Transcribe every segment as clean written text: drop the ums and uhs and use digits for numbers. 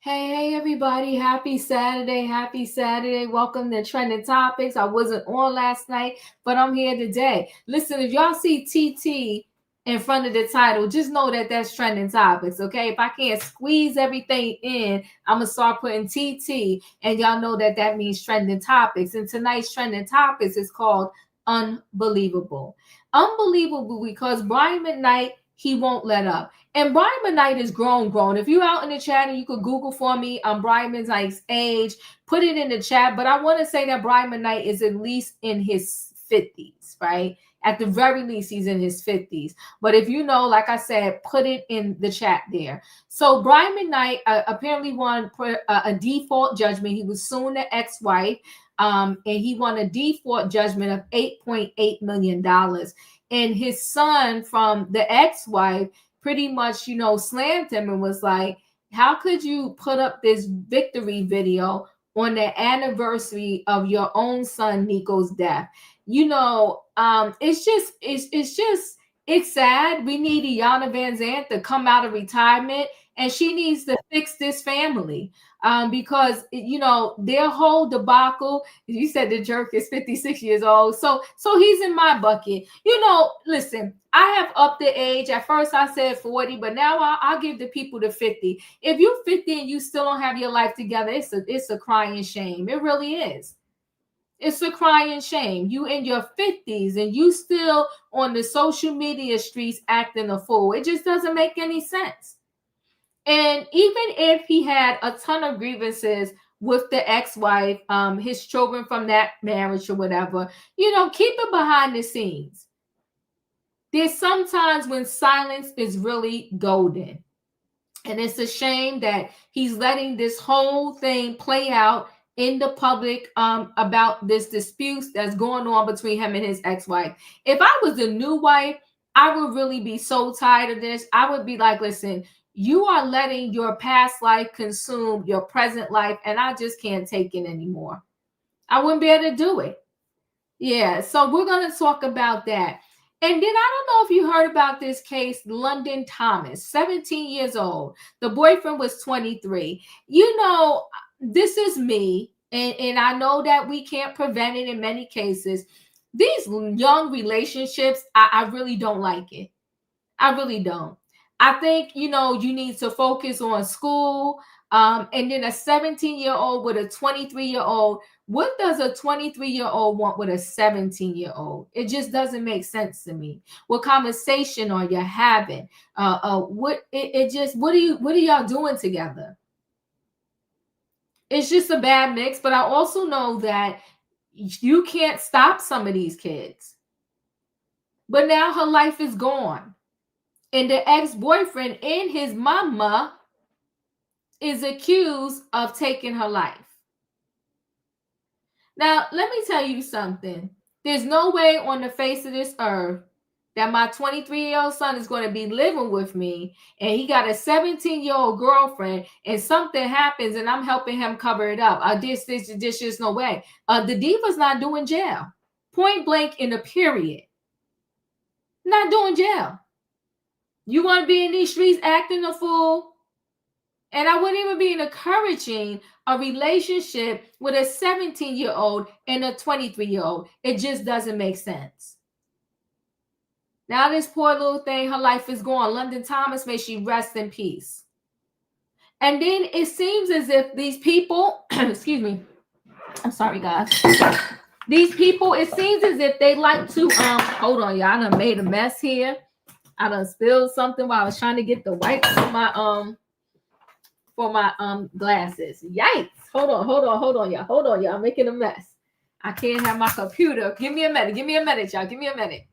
Hey, everybody. Happy Saturday. Happy Saturday. Welcome to Trending Topics. I wasn't on last night, but I'm here today. Listen, if y'all see TT in front of the title, just know that that's Trending Topics, okay? If I can't squeeze everything in, I'm going to start putting TT, and y'all know that that means Trending Topics. And tonight's Trending Topics is called Unbelievable. Unbelievable because Brian McKnight, he won't let up. And Brian McKnight is grown. If you're out in the chat and you could Google for me Brian McKnight's age, put it in the chat. But I want to say that Brian McKnight is at least in his 50s, right? At the very least, he's in his 50s. But if you know, like I said, put it in the chat there. So Brian McKnight apparently won a default judgment. He was suing the ex-wife, and he won a default judgment of $8.8 million. And his son from the ex-wife pretty much, slammed him and was like, how could you put up this victory video on the anniversary of your own son, Nico's death? It's sad. We need Iyanla Vanzant to come out of retirement, and she needs to fix this family. Because their whole debacle. You said the jerk is 56 years old, so he's in my bucket. Listen, I have upped the age. At first I said 40, but now I'll give the people to 50. If you're 50 and you still don't have your life together, it's a crying shame. It really is. It's a crying shame. You in your 50s and you still on the social media streets acting a fool. It just doesn't make any sense. And even if he had a ton of grievances with the ex-wife, his children from that marriage or whatever, keep it behind the scenes. There's sometimes when silence is really golden. And it's a shame that he's letting this whole thing play out in the public about this dispute that's going on between him and his ex-wife. If I was the new wife, I would really be so tired of this. I would be like, listen, you are letting your past life consume your present life, and I just can't take it anymore. I wouldn't be able to do it. Yeah, so we're going to talk about that. And then I don't know if you heard about this case, London Thomas, 17 years old. The boyfriend was 23. This is me, and I know that we can't prevent it in many cases. These young relationships, I really don't like it. I really don't. I think, you need to focus on school. And then a 17-year-old with a 23-year-old. What does a 23-year-old want with a 17-year-old? It just doesn't make sense to me. What conversation are you having? What are y'all doing together? It's just a bad mix. But I also know that you can't stop some of these kids. But now her life is gone. And the ex-boyfriend and his mama is accused of taking her life. Now, let me tell you something. There's no way on the face of this earth that my 23-year-old son is going to be living with me and he got a 17-year-old girlfriend and something happens and I'm helping him cover it up. There's just no way. The diva's not doing jail. Point blank in a period. Not doing jail. You want to be in these streets acting a fool? And I wouldn't even be encouraging a relationship with a 17-year-old and a 23-year-old. It just doesn't make sense. Now this poor little thing, her life is gone. London Thomas, may she rest in peace. And then it seems as if these people, excuse me, I'm sorry, guys. These people, it seems as if they like to, hold on, y'all, I done made a mess here. I done spilled something while I was trying to get the wipes for my glasses. Yikes. Hold on, y'all. I'm making a mess. I can't have my computer. Give me a minute, y'all. Give me a minute.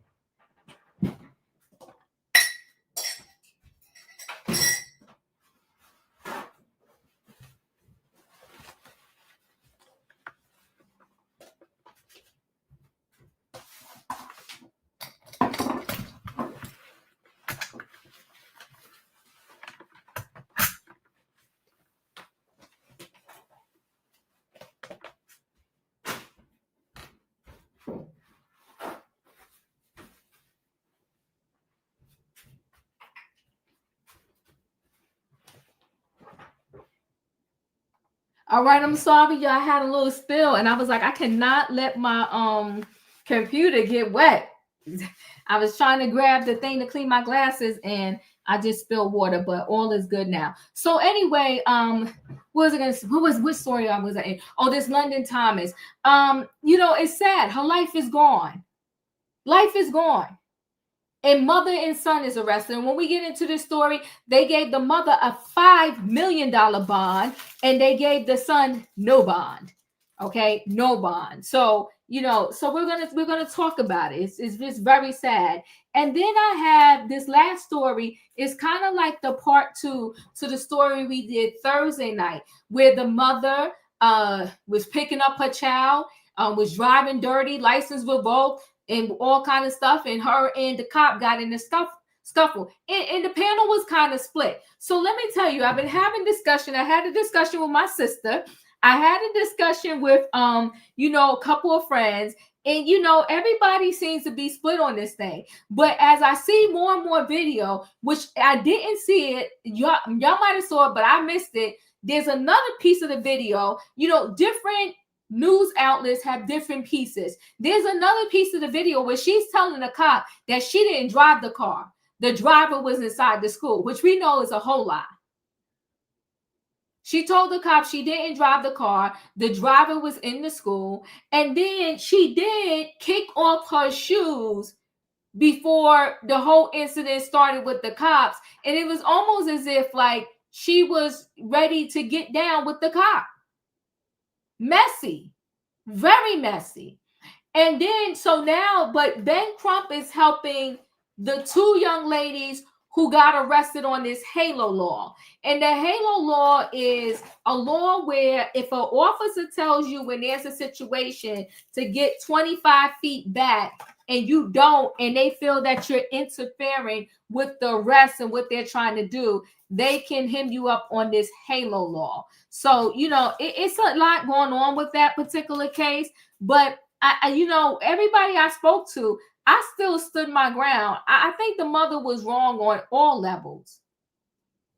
All right, I'm sorry, y'all. I had a little spill, and I was like, I cannot let my computer get wet. I was trying to grab the thing to clean my glasses, and I just spilled water, but all is good now. So anyway, what was it gonna? Which story I was in? Oh, this London Thomas. It's sad. Her life is gone. Life is gone. And mother and son is arrested. And when we get into this story, they gave the mother a $5 million bond, and they gave the son no bond. Okay, no bond. So so we're gonna talk about it. It's just very sad. And then I have this last story. Is kind of like the part 2 to the story we did Thursday night, where the mother was picking up her child, was driving dirty, license revoked, and all kind of stuff, and her and the cop got in a scuffle, and the panel was kind of split. So let me tell you, I've been having discussion. I had a discussion with my sister. I had a discussion with a couple of friends, and everybody seems to be split on this thing. But as I see more and more video, which I didn't see it, y'all might have saw it, but I missed it. There's another piece of the video, different news outlets have different pieces. There's another piece of the video where she's telling the cop that she didn't drive the car. The driver was inside the school, which we know is a whole lie. She told the cop she didn't drive the car. The driver was in the school. And then she did kick off her shoes before the whole incident started with the cops. And it was almost as if like she was ready to get down with the cop. Messy, very messy. And then but Ben Crump is helping the 2 young ladies who got arrested on this HALO law. And the HALO law is a law where if an officer tells you when there's a situation to get 25 feet back and you don't, and they feel that you're interfering with the arrest and what they're trying to do, they can hem you up on this HALO law. So, it's a lot going on with that particular case. But, everybody I spoke to, I still stood my ground. I think the mother was wrong on all levels.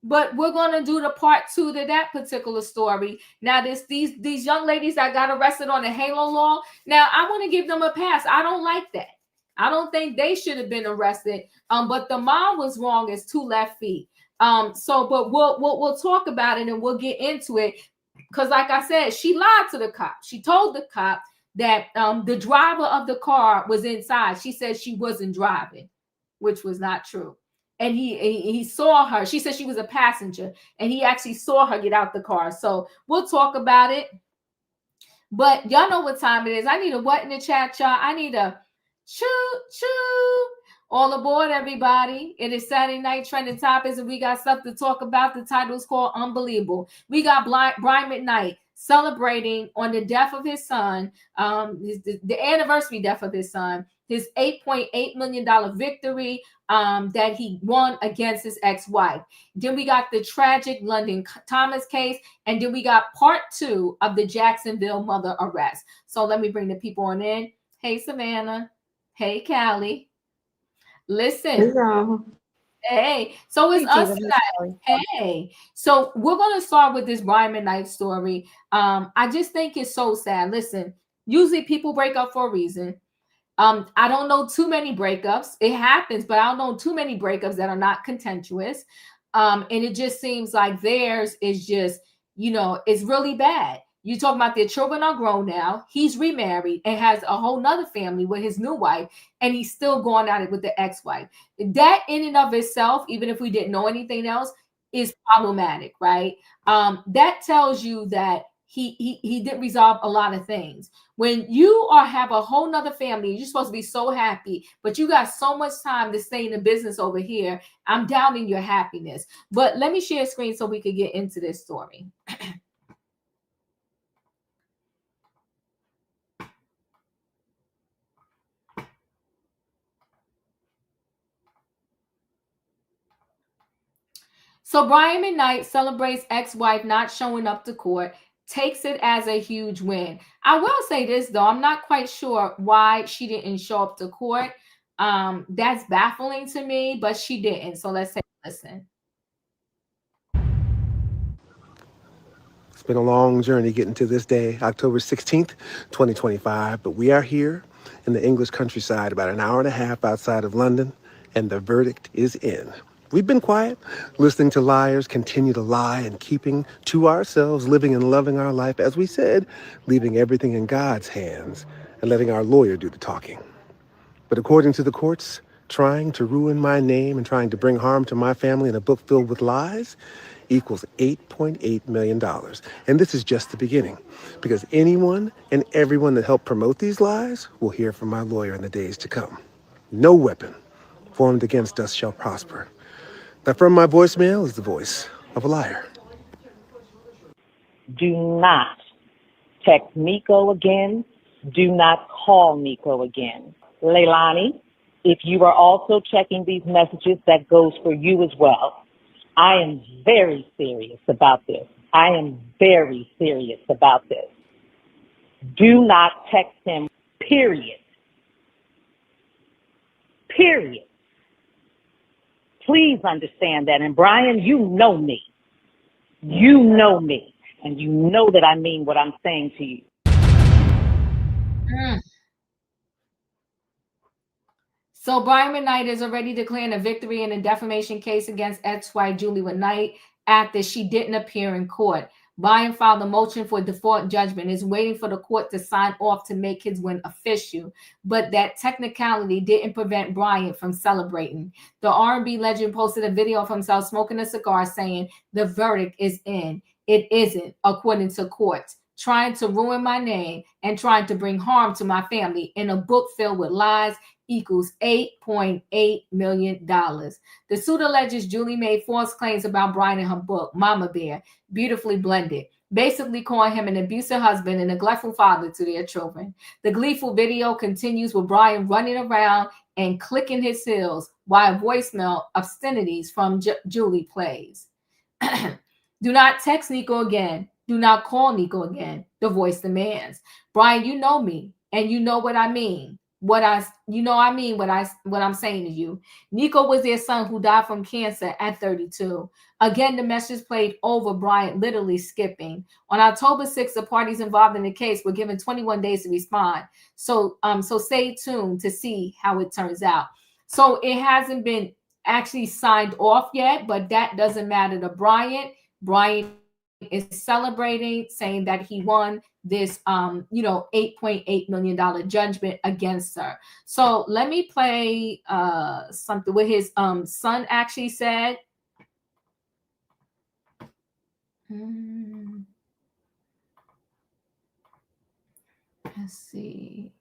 But we're going to do the part 2 to that particular story. Now, these young ladies that got arrested on the HALO law, now I want to give them a pass. I don't like that. I don't think they should have been arrested. But the mom was wrong as 2 left feet. But we'll talk about it and we'll get into it. Because like I said, she lied to the cop. She told the cop that the driver of the car was inside. She said she wasn't driving, which was not true. And he saw her. She said she was a passenger, and he actually saw her get out the car. So we'll talk about it. But y'all know what time it is. I need a what in the chat, y'all? I need a choo. All aboard, everybody. It is Saturday Night Trending Topics, and we got stuff to talk about. The title is called Unbelievable. We got Brian McKnight celebrating on the death of his son, the anniversary death of his son, his $8.8 million victory that he won against his ex-wife. Then we got the tragic London Thomas case, and then we got part 2 of the Jacksonville mother arrest. So let me bring the people on in. Hey, Savannah. Hey, Callie. Listen. Hello. Hey, so it's us tonight. Hey, so we're going to start with this Brian McKnight story. I just think it's so sad. Listen, usually people break up for a reason. I don't know too many breakups. It happens, but I don't know too many breakups that are not contentious. And it just seems like theirs is just, it's really bad. You talk about their children are grown now. He's remarried and has a whole nother family with his new wife, and he's still going at it with the ex-wife. That in and of itself, even if we didn't know anything else, is problematic, right? That tells you that he didn't resolve a lot of things. When you have a whole nother family, you're supposed to be so happy, but you got so much time to stay in the business over here. I'm doubting your happiness. But let me share a screen so we could get into this story. So Brian McKnight celebrates ex-wife not showing up to court, takes it as a huge win. I will say this, though. I'm not quite sure why she didn't show up to court. That's baffling to me, but she didn't. So let's take a listen. It's been a long journey getting to this day, October 16th, 2025, but we are here in the English countryside, about an hour and a half outside of London, and the verdict is in. We've been quiet, listening to liars continue to lie and keeping to ourselves, living and loving our life, as we said, leaving everything in God's hands and letting our lawyer do the talking. But according to the courts, trying to ruin my name and trying to bring harm to my family in a book filled with lies equals $8.8 million. And this is just the beginning, because anyone and everyone that helped promote these lies will hear from my lawyer in the days to come. No weapon formed against us shall prosper. That from my voicemail is the voice of a liar. Do not text Nico again. Do not call Nico again. Leilani, if you are also checking these messages, that goes for you as well. I am very serious about this. I am very serious about this. Do not text him, period. Period. Please understand that. And Brian, you know me. You know me. And you know that I mean what I'm saying to you. So Brian McKnight is already declaring a victory in a defamation case against ex-wife Julie McKnight after she didn't appear in court. Brian filed a motion for default judgment, is waiting for the court to sign off to make his win official. But that technicality didn't prevent Brian from celebrating. The R&B legend posted a video of himself smoking a cigar saying, "The verdict is in. It isn't, according to courts. Trying to ruin my name and trying to bring harm to my family in a book filled with lies equals $8.8 million. The suit alleges Julie made false claims about Brian in her book, Mama Bear, Beautifully Blended, basically calling him an abusive husband and neglectful father to their children. The gleeful video continues with Brian running around and clicking his heels while a voicemail obscenities from Julie plays. Do not text Nico again. Do not call Nico again. The voice demands. Brian, you know me, and you know what I mean. What I'm saying to you. Nico was their son who died from cancer at 32. Again, the message played over Brian literally skipping. On October 6th, the parties involved in the case were given 21 days to respond. So stay tuned to see how it turns out. So it hasn't been actually signed off yet, but that doesn't matter to Brian. Brian is celebrating, saying that he won this $8.8 million judgment against her. So let me play something what his son actually said. Let's see.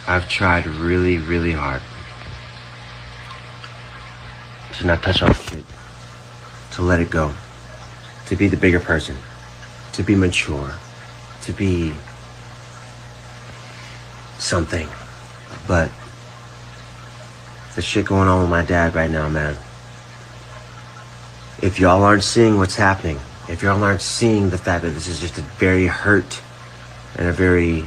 I've tried really, really hard to not touch on shit, to let it go, to be the bigger person, to be mature, to be something. But the shit going on with my dad right now, man. If y'all aren't seeing what's happening, if y'all aren't seeing the fact that this is just a very hurt and a very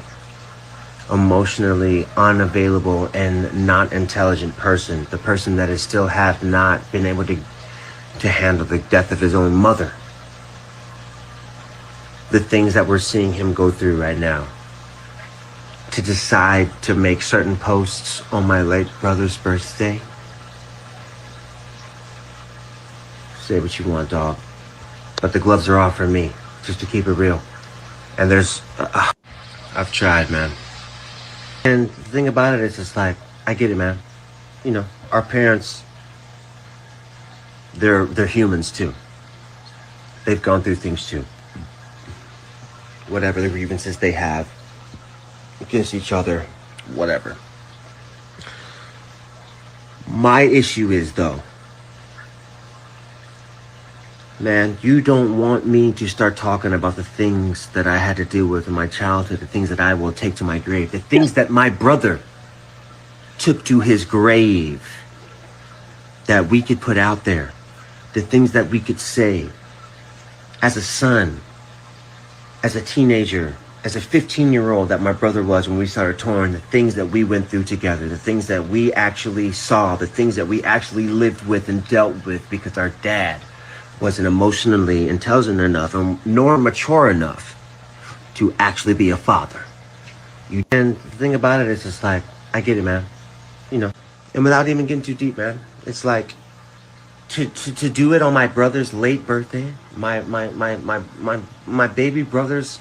emotionally unavailable and not intelligent person, the person that has still have not been able to handle the death of his own mother, the things that we're seeing him go through right now, to decide to make certain posts on my late brother's birthday. Say what you want, dog. But the gloves are off for me, just to keep it real. And there's... I've tried, man. And the thing about it is, it's like, I get it, man. You know, our parents, they're humans too. They've gone through things too. Whatever the grievances they have against each other, whatever. My issue is, though, man, you don't want me to start talking about the things that I had to deal with in my childhood, the things that I will take to my grave, the things that my brother took to his grave, that we could put out there, the things that we could say as a son, as a teenager, as a 15-year-old that my brother was when we started touring, the things that we went through together, the things that we actually saw, the things that we actually lived with and dealt with because our dad wasn't emotionally intelligent enough nor mature enough to actually be a father. And the thing about it is, it's like, I get it, man. You know, and without even getting too deep, man, it's like to do it on my brother's late birthday, my baby brother's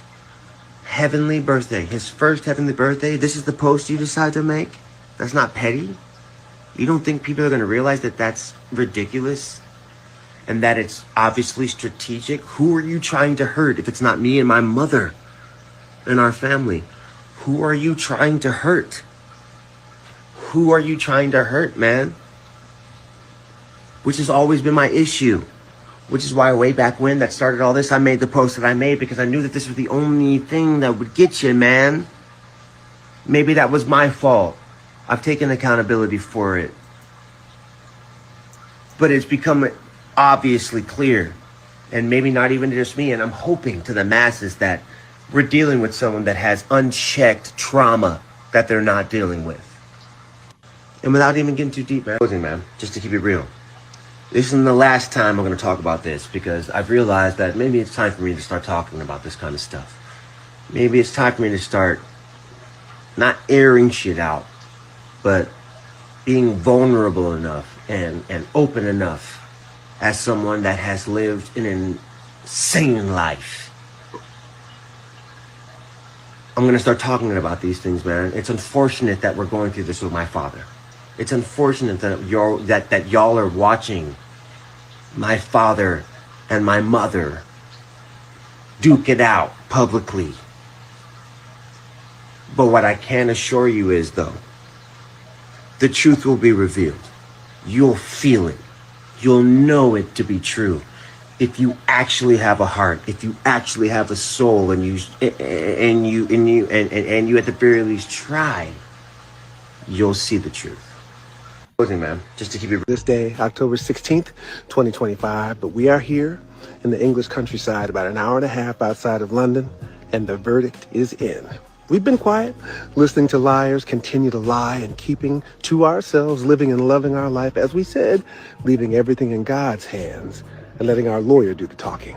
heavenly birthday, his first heavenly birthday. This is the post you decide to make? That's not petty? You don't think people are going to realize that that's ridiculous and that it's obviously strategic? Who are you trying to hurt if it's not me and my mother and our family? Who are you trying to hurt? Who are you trying to hurt, man? Which has always been my issue. Which is why way back when that started all this, I made the post that I made because I knew that this was the only thing that would get you, man. Maybe that was my fault. I've taken accountability for it. But it's become obviously clear, and maybe not even just me, and I'm hoping to the masses that we're dealing with someone that has unchecked trauma that they're not dealing with. And without even getting too deep, man, just to keep it real, this isn't the last time I'm going to talk about this, because I've realized that maybe it's time for me to start talking about this kind of stuff. Maybe it's time for me to start not airing shit out, but being vulnerable enough and open enough as someone that has lived an insane life. I'm going to start talking about these things, man. It's unfortunate that we're going through this with my father. It's unfortunate that y'all are watching my father and my mother duke it out publicly. But what I can assure you is, though, the truth will be revealed. You'll feel it. You'll know it to be true. If you actually have a heart, if you actually have a soul, and you at the very least try, you'll see the truth. Man, just to keep it This day, October 16th, 2025, but we are here in the English countryside about an hour and a half outside of London, and the verdict is in. We've been quiet, listening to liars continue to lie and keeping to ourselves, living and loving our life, as we said, leaving everything in God's hands and letting our lawyer do the talking.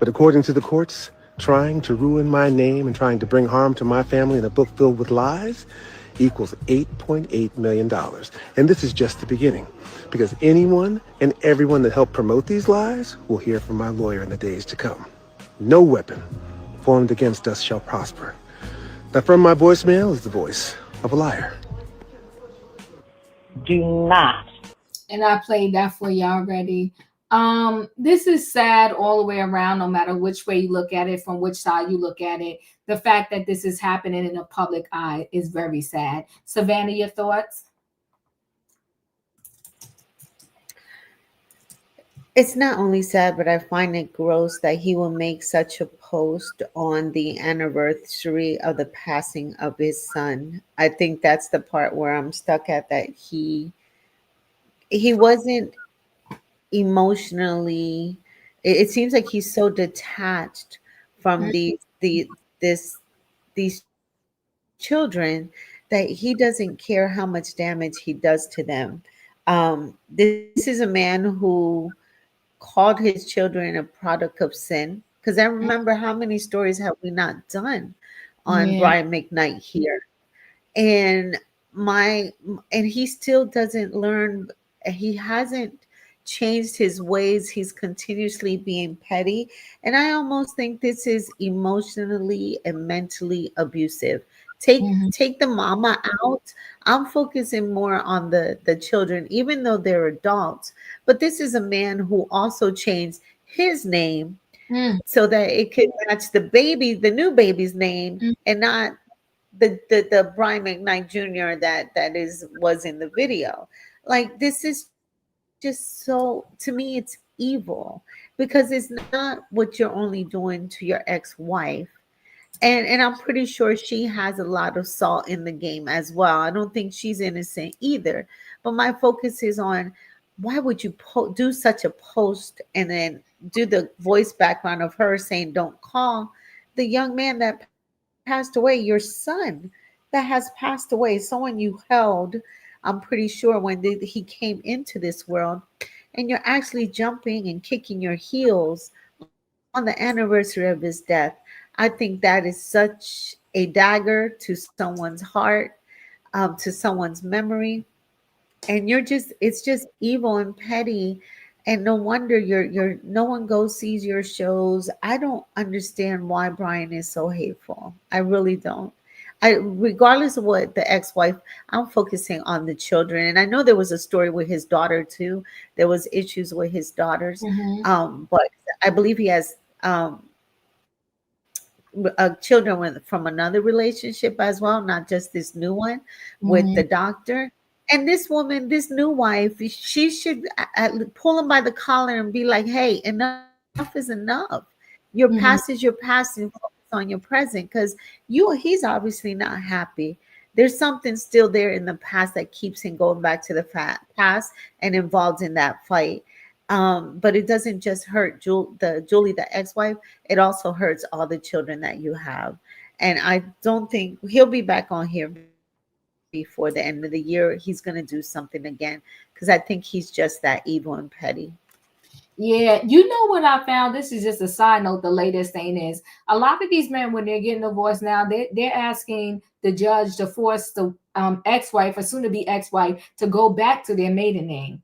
But according to the courts, trying to ruin my name and trying to bring harm to my family in a book filled with lies equals $8.8 million. And this is just the beginning, because anyone and everyone that helped promote these lies will hear from my lawyer in the days to come. No weapon formed against us shall prosper. That from my voicemail is the voice of a liar. Do not. And I played that for you already. This is sad all the way around, no matter which way you look at it, from which side you look at it. The fact that this is happening in the public eye is very sad. Savannah, your thoughts? It's not only sad, but I find it gross that he will make such a post on the anniversary of the passing of his son. I think that's the part where I'm stuck at, that he wasn't emotionally, it seems like he's so detached from these children that he doesn't care how much damage he does to them. This is a man who called his children a product of sin. Because I remember how many stories have we not done on Yeah. Brian McKnight here, and my and he still doesn't learn. He hasn't changed his ways. He's continuously being petty, and I almost think this is emotionally and mentally abusive. Mhm. Take the mama out. I'm focusing more on the children, even though they're adults. But this is a man who also changed his name Mm, so that it could match the baby, the new baby's name, mm, and not the Brian McKnight Jr. that is was in the video. Like, this is just so, to me it's evil, because it's not what you're only doing to your ex-wife. And I'm pretty sure she has a lot of salt in the game as well. I don't think she's innocent either. But my focus is on, why would you do such a post and then do the voice background of her saying don't call the young man that passed away, your son that has passed away, someone you held, I'm pretty sure, when he came into this world, and you're actually jumping and kicking your heels on the anniversary of his death. I think that is such a dagger to someone's heart, to someone's memory. And it's just evil and petty. And no wonder no one goes sees your shows. I don't understand why Brian is so hateful. I really don't. Regardless of what the ex-wife, I'm focusing on the children. And I know there was a story with his daughter too. There was issues with his daughters. mhm, But I believe he has children from another relationship as well, not just this new one with the mhm, doctor. And this woman, this new wife, she should pull him by the collar and be like, "Hey, enough is enough. Your past is your mhm. past, and focus on your present." Because he's obviously not happy. There's something still there in the past that keeps him going back to the past and involved in that fight. But it doesn't just hurt Julie, the ex-wife. It also hurts all the children that you have. And I don't think he'll be back on here before the end of the year. He's going to do something again, because I think he's just that evil and petty. Yeah, you know what I found? This is just a side note. The latest thing is a lot of these men, when they're getting divorced now, they're asking the judge to force the ex-wife or soon to be ex-wife to go back to their maiden name.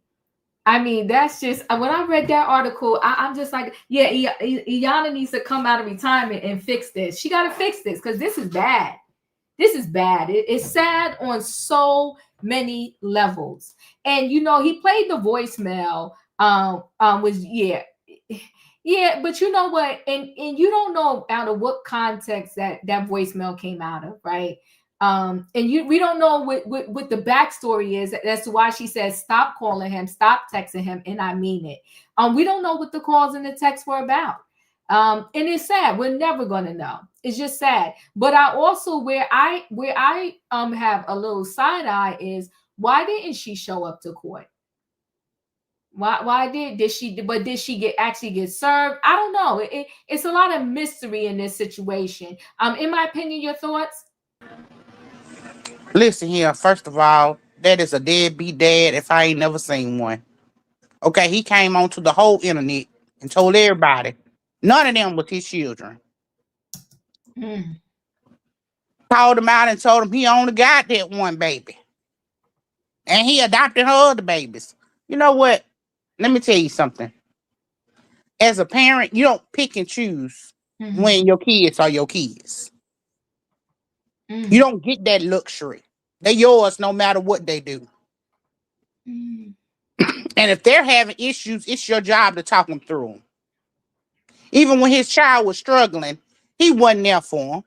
I mean, that's just when I read that article, I'm just like, yeah, Iyanla needs to come out of retirement and fix this. She got to fix this because this is bad. This is bad. It's sad on so many levels. And you know, he played the voicemail. Was yeah, but you know what? And you don't know out of what context that voicemail came out of, right? And we don't know what the backstory is. That's why she says stop calling him, stop texting him, and I mean it. We don't know what the calls and the texts were about. And it's sad. We're never gonna know. It's just sad. But I also where I have a little side eye is, why didn't she show up to court? Why did she get actually get served? I don't know. It's a lot of mystery in this situation. In my opinion, your thoughts? Listen here, first of all, that is a deadbeat dad if I ain't never seen one. Okay, he came onto the whole internet and told everybody none of them was his children. Mm, Called him out and told him he only got that one baby. And he adopted her other babies. You know what? Let me tell you something. As a parent, you don't pick and choose mhm, when your kids are your kids. You mm, don't get that luxury. They're yours no matter what they do. mm, And if they're having issues, it's your job to talk them through them. Even when his child was struggling, he wasn't there for him.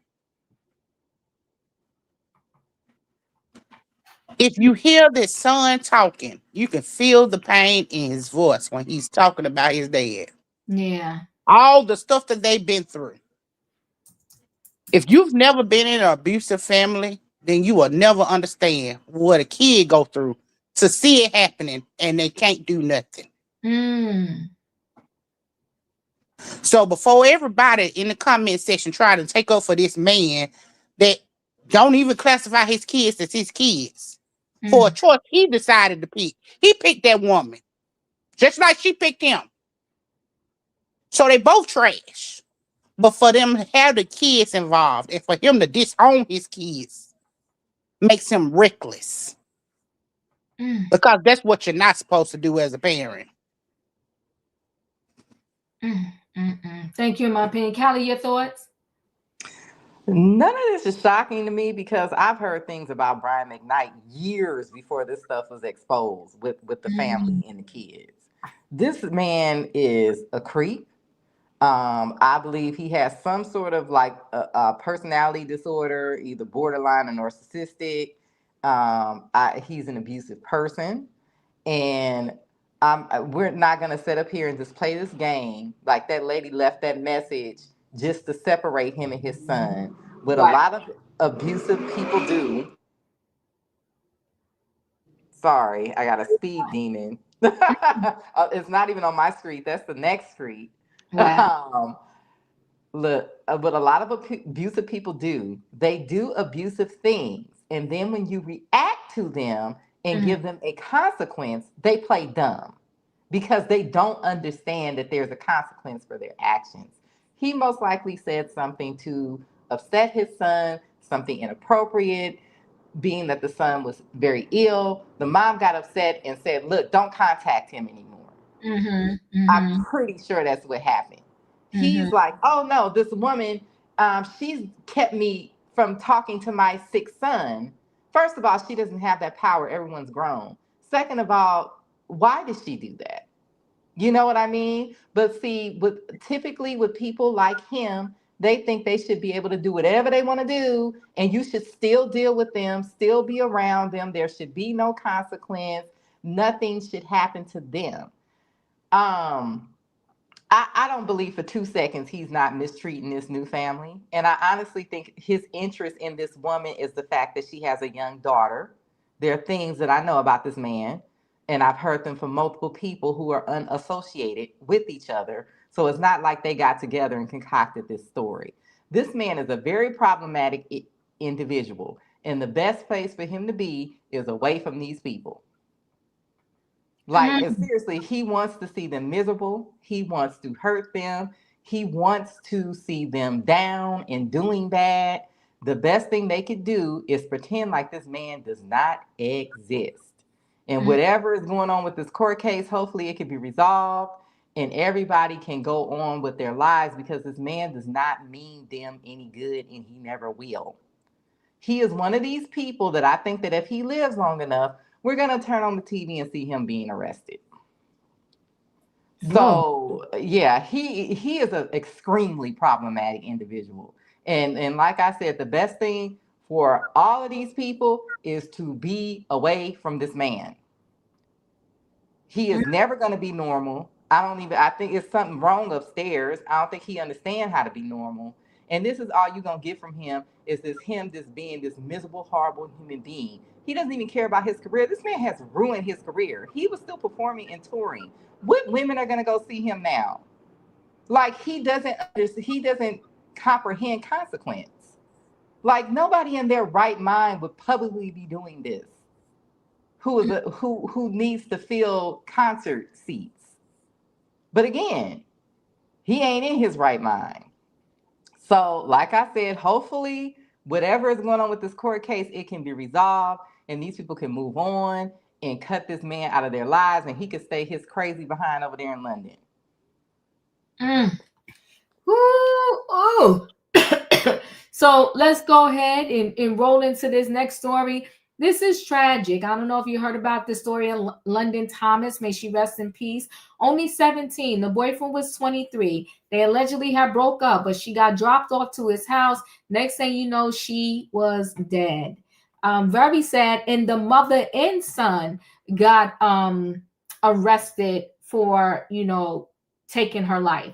If you hear this son talking, you can feel the pain in his voice when he's talking about his dad. yeah. All the stuff that they've been through. If you've never been in an abusive family, then you will never understand what a kid go through to see it happening and they can't do nothing. Mm, So before everybody in the comment section try to take up for this man that don't even classify his kids as his kids for a mm, choice he decided to pick. He picked that woman, just like she picked him. So they both trash. But for them to have the kids involved and for him to disown his kids makes him reckless. Because that's what you're not supposed to do as a parent. Thank you, in my opinion. Callie, your thoughts? None of this is shocking to me because I've heard things about Brian McKnight years before this stuff was exposed with the family and the kids. This man is a creep. I believe he has some sort of like a personality disorder, either borderline or narcissistic. He's an abusive person. And we're not going to sit up here and just play this game like that lady left that message just to separate him and his son. What a lot of abusive people do. Sorry, I got a speed demon. It's not even on my street. That's the next street. Wow. Look, what a lot of abusive people do, they do abusive things. And then when you react to them and give them a consequence, they play dumb because they don't understand that there's a consequence for their actions. He most likely said something to upset his son, something inappropriate, being that the son was very ill. The mom got upset and said, look, don't contact him anymore. I'm pretty sure that's what happened. He's like, oh no, this woman, she's kept me from talking to my sick son. First of all, she doesn't have that power. Everyone's grown. Second of all, why does she do that? You know what I mean? But see, typically with people like him, they think they should be able to do whatever they want to do, and you should still deal with them, still be around them. There should be no consequence. Nothing should happen to them. I don't believe for 2 seconds he's not mistreating this new family. And I honestly think his interest in this woman is the fact that she has a young daughter. There are things that I know about this man, and I've heard them from multiple people who are unassociated with each other. So it's not like they got together and concocted this story. This man is a very problematic individual, and the best place for him to be is away from these people. Like, seriously, he wants to see them miserable. He wants to hurt them. He wants to see them down and doing bad. The best thing they could do is pretend like this man does not exist. And whatever is going on with this court case, hopefully it can be resolved and everybody can go on with their lives because this man does not mean them any good and he never will. He is one of these people that I think that if he lives long enough, we're going to turn on the TV and see him being arrested. So, yeah, he is an extremely problematic individual. And like I said, the best thing for all of these people is to be away from this man. He is never going to be normal. I think it's something wrong upstairs. I don't think he understands how to be normal. And this is all you're going to get from him is him just being this miserable, horrible human being. He doesn't even care about his career. This man has ruined his career. He was still performing and touring. What women are going to go see him now? Like, he doesn't comprehend consequence. Like, nobody in their right mind would publicly be doing this. Who needs to fill concert seats? But again, he ain't in his right mind. So, like I said, hopefully, whatever is going on with this court case, it can be resolved and these people can move on and cut this man out of their lives and he can stay his crazy behind over there in London. So let's go ahead and roll into this next story. This is tragic. I don't know if you heard about the story of London Thomas. May she rest in peace. Only 17. The boyfriend was 23. They allegedly had broke up, but she got dropped off to his house. Next thing you know, she was dead. Very sad. And the mother and son got arrested for, taking her life.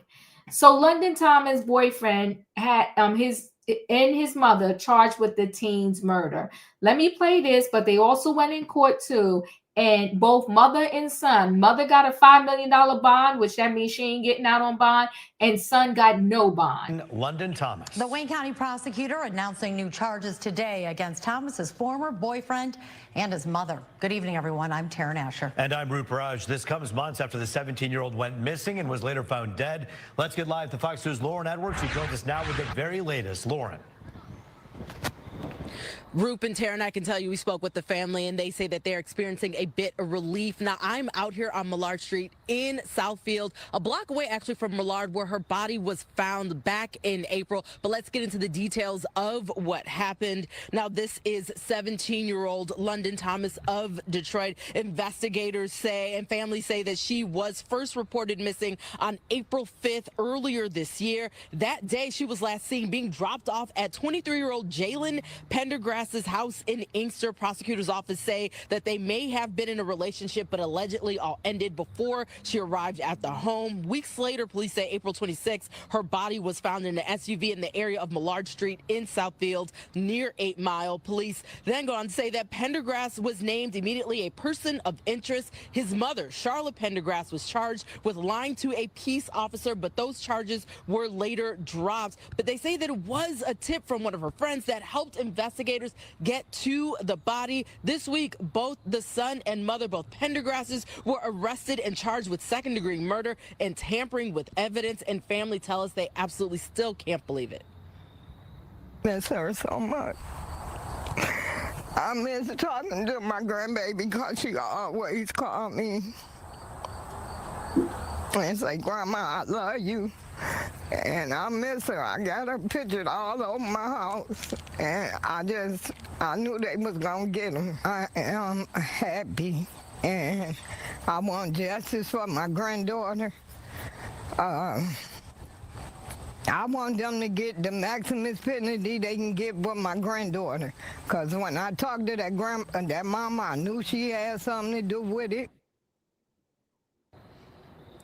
So London Thomas' boyfriend had his mother charged with the teen's murder. Let me play this, but they also went in court too And both mother and son, mother got a $5 million bond, which that means she ain't getting out on bond, and son got no bond. London Thomas. The Wayne County prosecutor announcing new charges today against Thomas's former boyfriend and his mother. Good evening, everyone. I'm Taryn Asher. And I'm Roop Raj. This comes months after the 17-year-old went missing and was later found dead. Let's get live to Fox News' Lauren Edwards, who joins us now with the very latest. Lauren. Roop and Taryn, I can tell you we spoke with the family and they say that they're experiencing a bit of relief. Now, I'm out here on Millard Street in Southfield, a block away actually from Millard, where her body was found back in April. But let's get into the details of what happened. Now, this is 17-year-old London Thomas of Detroit. Investigators say and families say that she was first reported missing on April 5th earlier this year. That day, she was last seen being dropped off at 23-year-old Jalen Pendergrass's house in Inkster. Prosecutors' office say that they may have been in a relationship, but allegedly all ended before she arrived at the home. Weeks later, police say April 26th, her body was found in an SUV in the area of Millard Street in Southfield near 8 Mile. Police then go on to say that Pendergrass was named immediately a person of interest. His mother, Charlotte Pendergrass, was charged with lying to a peace officer, but those charges were later dropped. But they say that it was a tip from one of her friends that helped investigators get to the body. This week, both the son and mother, both Pendergrasses, were arrested and charged with second-degree murder and tampering with evidence, and family tell us they absolutely still can't believe it. Miss her so much. I miss talking to my grandbaby because she always call me and say, Grandma, I love you. And I miss her. I got her pictured all over my house. And I knew they was gonna get him. I am happy. And I want justice for my granddaughter. I want them to get the maximum penalty they can get for my granddaughter. Because when I talked to that mama, I knew she had something to do with it.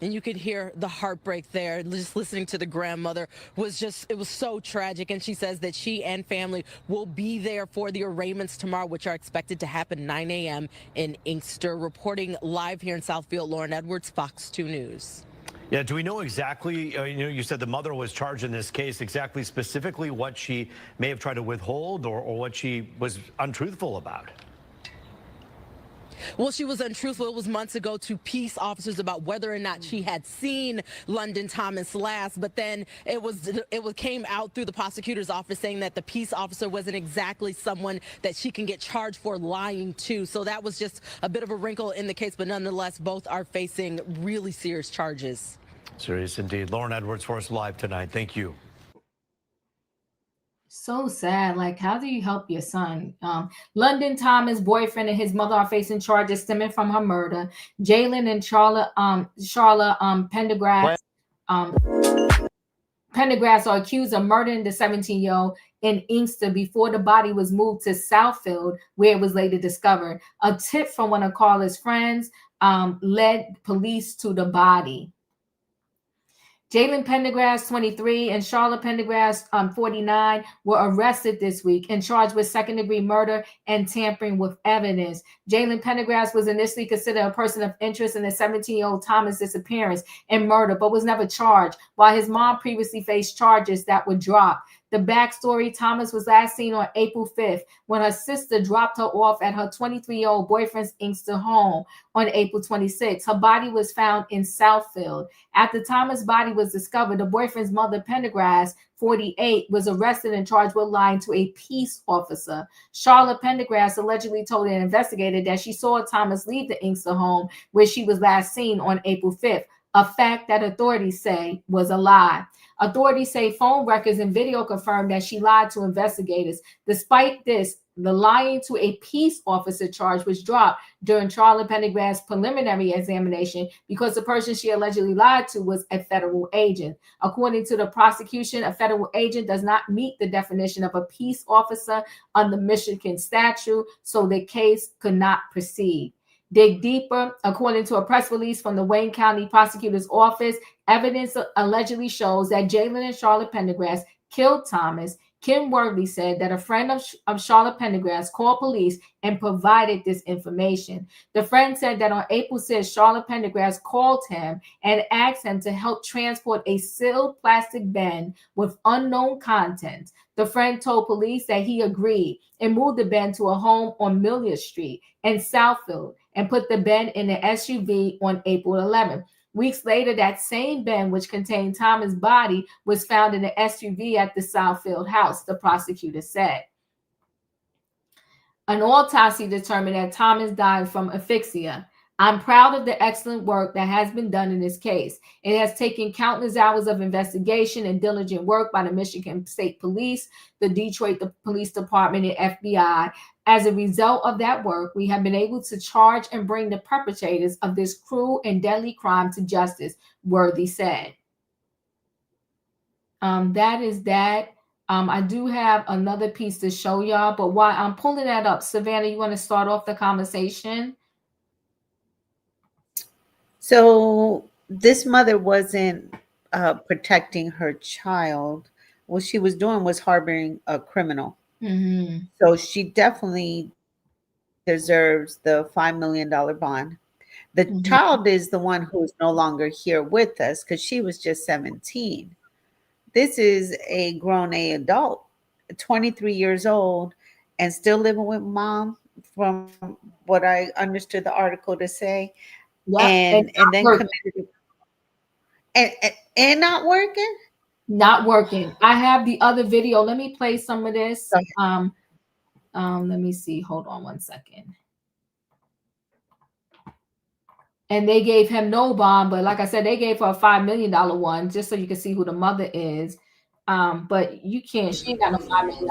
And you could hear the heartbreak there. Just listening to the grandmother it was so tragic. And she says that she and family will be there for the arraignments tomorrow, which are expected to happen 9 a.m. in Inkster. Reporting live here in Southfield, Lauren Edwards, Fox 2 News. Yeah, do we know exactly, you said the mother was charged in this case, exactly specifically what she may have tried to withhold or what she was untruthful about? Well, she was untruthful. It was months ago to peace officers about whether or not she had seen London Thomas last. But then it came out through the prosecutor's office saying that the peace officer wasn't exactly someone that she can get charged for lying to. So that was just a bit of a wrinkle in the case. But nonetheless, both are facing really serious charges. Serious indeed. Lauren Edwards for us live tonight. Thank you. So sad. Like, how do you help your son? London Thomas' boyfriend and his mother are facing charges stemming from her murder. Jalen and Charlotte Pendergrass are accused of murdering the 17-year-old in Inkster before the body was moved to Southfield, where it was later discovered. A tip from one of Carla's friends led police to the body. Jalen Pendergrass, 23, and Charlotte Pendergrass, 49, were arrested this week and charged with second-degree murder and tampering with evidence. Jalen Pendergrass was initially considered a person of interest in the 17-year-old Thomas disappearance and murder, but was never charged, while his mom previously faced charges that were dropped. The backstory: Thomas was last seen on April 5th when her sister dropped her off at her 23-year-old boyfriend's Inkster home on April 26th. Her body was found in Southfield. After Thomas' body was discovered, the boyfriend's mother, Pendergrass, 48, was arrested and charged with lying to a peace officer. Charlotte Pendergrass allegedly told an investigator that she saw Thomas leave the Inkster home where she was last seen on April 5th, a fact that authorities say was a lie. Authorities say phone records and video confirmed that she lied to investigators. Despite this, the lying to a peace officer charge was dropped during Charlotte Pendergrass' preliminary examination because the person she allegedly lied to was a federal agent. According to the prosecution, a federal agent does not meet the definition of a peace officer under Michigan statute, so the case could not proceed. Dig deeper. According to a press release from the Wayne County Prosecutor's Office, evidence allegedly shows that Jalen and Charlotte Pendergrass killed Thomas, Kim Worthy said that a friend of Charlotte Pendergrass called police and provided this information. The friend said that on April 6th, Charlotte Pendergrass called him and asked him to help transport a sealed plastic bin with unknown contents. The friend told police that he agreed and moved the bin to a home on Milliard Street in Southfield and put the bin in an SUV on April 11th. Weeks later, that same bin, which contained Thomas' body, was found in an SUV at the Southfield house, the prosecutor said. An autopsy determined that Thomas died from asphyxia. I'm proud of the excellent work that has been done in this case. It has taken countless hours of investigation and diligent work by the Michigan State Police, the Detroit Police Department, and FBI. As a result of that work, we have been able to charge and bring the perpetrators of this cruel and deadly crime to justice, Worthy said. That is that. I do have another piece to show y'all, but while I'm pulling that up, Savannah, you want to start off the conversation? So this mother wasn't protecting her child. What she was doing was harboring a criminal. Mm-hmm. So she definitely deserves the $5 million bond. The child is the one who's no longer here with us because she was just 17. This is a grown adult, 23 years old, and still living with mom, from what I understood the article to say. Yep. And then committed and not working? Not working. I have the other video. Let me play some of this. Let me see. Hold on one second. And they gave him no bond, but like I said, they gave her a $5 million one just so you can see who the mother is. But you can't. She ain't got no $5 million.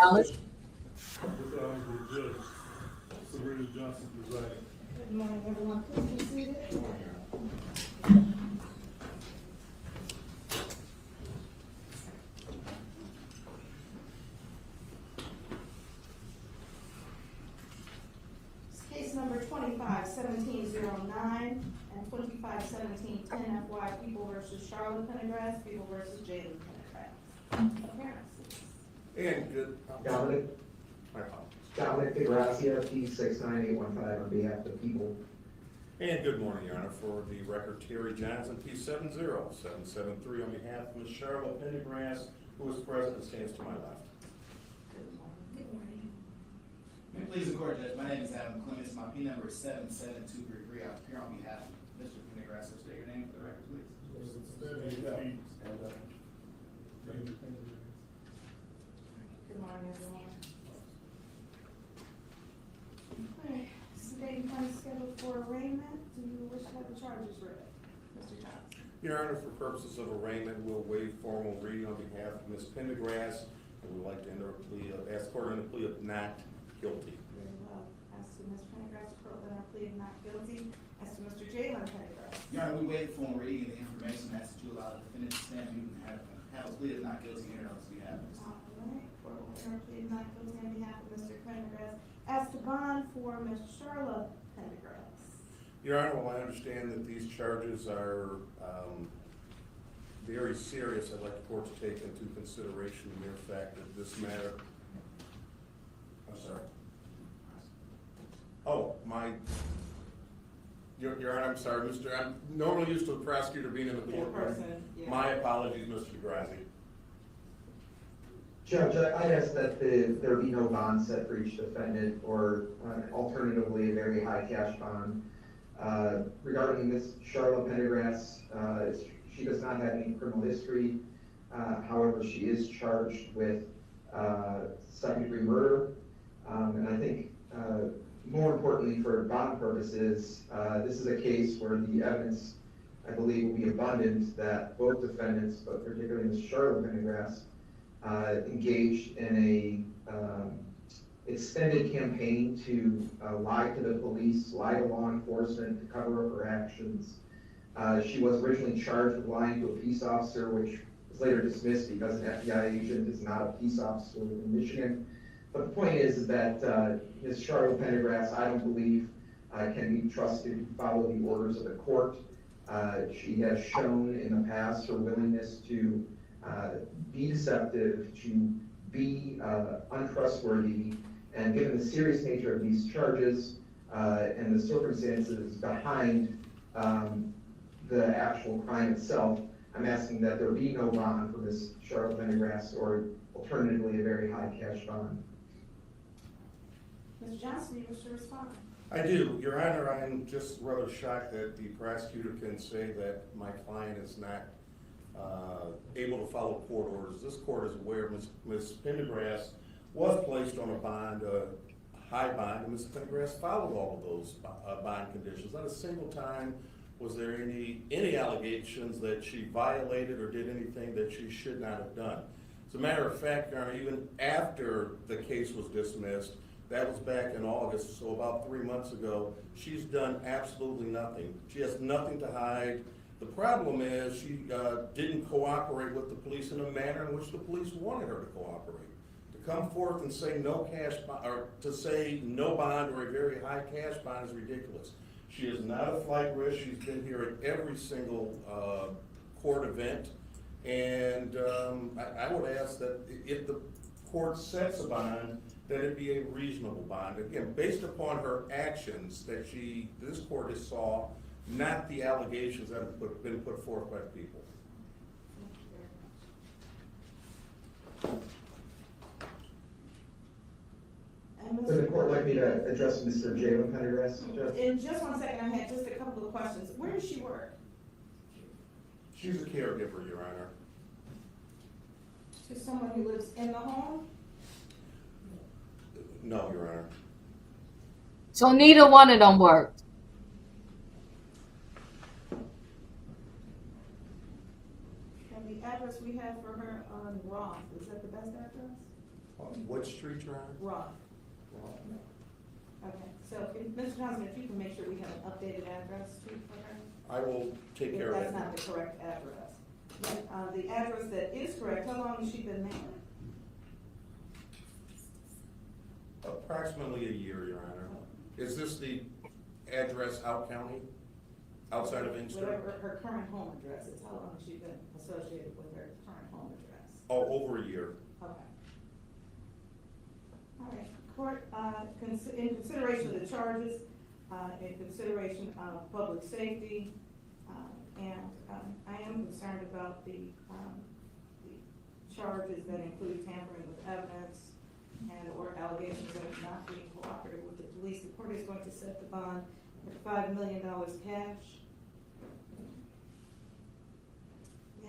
Good morning, everyone. Please be seated. Case number 25-1709 and 25-1710 FY People versus Charlotte Pendergrass, People versus Jalen Pendergrass. Appearances. And good. Dominic DeGrazia, P69815 on behalf of the people. And good morning, Your Honor. For the record, Terry Johnson, P70773 on behalf of Ms. Charlotte Pendergrass, who is present and stands to my left. Good morning. May it please the court, Judge. My name is Adam Clements. My P number is 77233. I'm here on behalf of Mr. Pendergrass. So state your name for the record, please. Good morning, everyone. Okay, today you find scheduled for arraignment. Do you wish to have the charges read? Mr. Johnson. Your Honor, for purposes of arraignment, we'll waive formal reading on behalf of Ms. Pendergrass, and we'd like to enter a plea of, ask court on a plea of not guilty. Very well. As to Ms. Pendergrass, the court will enter a plea of not guilty. As to Mr. Jalen Pendergrass. Your Honor, we waive formal reading of the information as to allow the defendant to stand and have a plea of not guilty here on his behalf. All right. Court will enter a plea of not guilty on behalf of Mr. Pendergrass. As to bond for Ms. Charlotte Pendergrass. Your Honor, while I understand that these charges are very serious, I'd like the court to take into consideration the mere fact that this matter. I'm sorry. Oh, Your Honor, I'm sorry, I'm normally used to a prosecutor being in the courtroom. Yeah. My apologies, Mr. DeGrazia. Judge, I'd ask that there be no bond set for each defendant, or alternatively, a very high cash bond. Regarding Ms. Charlotte Pendergrass, she does not have any criminal history. However, she is charged with second-degree murder. And I think more importantly for bond purposes, this is a case where the evidence, I believe, will be abundant that both defendants, but particularly Ms. Charlotte Pendergrass, engaged in a extended campaign to lie to the police, lie to law enforcement to cover up her actions. She was originally charged with lying to a peace officer, which was later dismissed because an FBI agent is not a peace officer in Michigan. But the point is that Ms. Charlotte Pendergrass, I don't believe, can be trusted to follow the orders of the court. She has shown in the past her willingness to be deceptive, to be untrustworthy, and given the serious nature of these charges and the circumstances behind the actual crime itself, I'm asking that there be no bond for Ms. Charlotte Pendergrass, or alternatively, a very high cash bond. Mr. Johnson, you wish to respond? I do. Your Honor, I am just rather shocked that the prosecutor can say that my client is not able to follow court orders. This court is aware Ms. Pendergrass was placed on a bond, a high bond, and Ms. Pendergrass followed all of those bond conditions. Not a single time was there any allegations that she violated or did anything that she should not have done. As a matter of fact, Your Honor, even after the case was dismissed, that was back in August, so about 3 months ago, she's done absolutely nothing. She has nothing to hide. The problem is she didn't cooperate with the police in a manner in which the police wanted her to cooperate. To come forth and say no cash bond, or to say no bond or a very high cash bond is ridiculous. She is not a flight risk. She's been here at every single court event, and I would ask that if the court sets a bond, that it be a reasonable bond. Again, based upon her actions that this court has saw, not the allegations that have been put forth by people. Would the court like me to address Mr. Jalen Pendergrass? In just 1 second, I had just a couple of questions. Where does she work? She's a caregiver, Your Honor. To someone who lives in the home? No, Your Honor. So neither one of them worked. And the address we have for her on Roth, is that the best address? On what street, Your Honor? Roth. Okay, so Mr. Johnson, if you can make sure we have an updated address too for her? I will take care of If that. that's not the correct address. The address that is correct, how long has she been there? Approximately a year, Your Honor. Is this the address out county, outside of Inkster? Whatever her current home address is, how long has she been associated with her current home address? Oh, over a year. Okay. All right, court, in consideration of the charges, in consideration of public safety, and I am concerned about the charges that include tampering with evidence and or allegations of not being cooperative with the police. The court is going to set the bond at $5 million cash.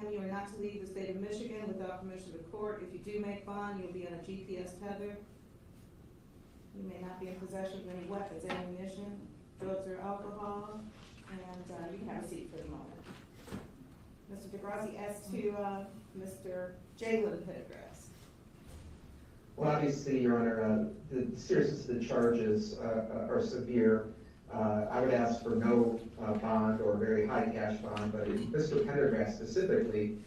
And you are not to leave the state of Michigan without permission of the court. If you do make bond, you'll be on a GPS tether. You may not be in possession of any weapons, ammunition, drugs, or alcohol, and you can have a seat for the moment. Mr. DeGrassi, as to Mr. Jalen Pendergrass. Well, obviously, Your Honor, the seriousness of the charges are severe. I would ask for no bond or very high cash bond, but in Mr. Pendergrass specifically,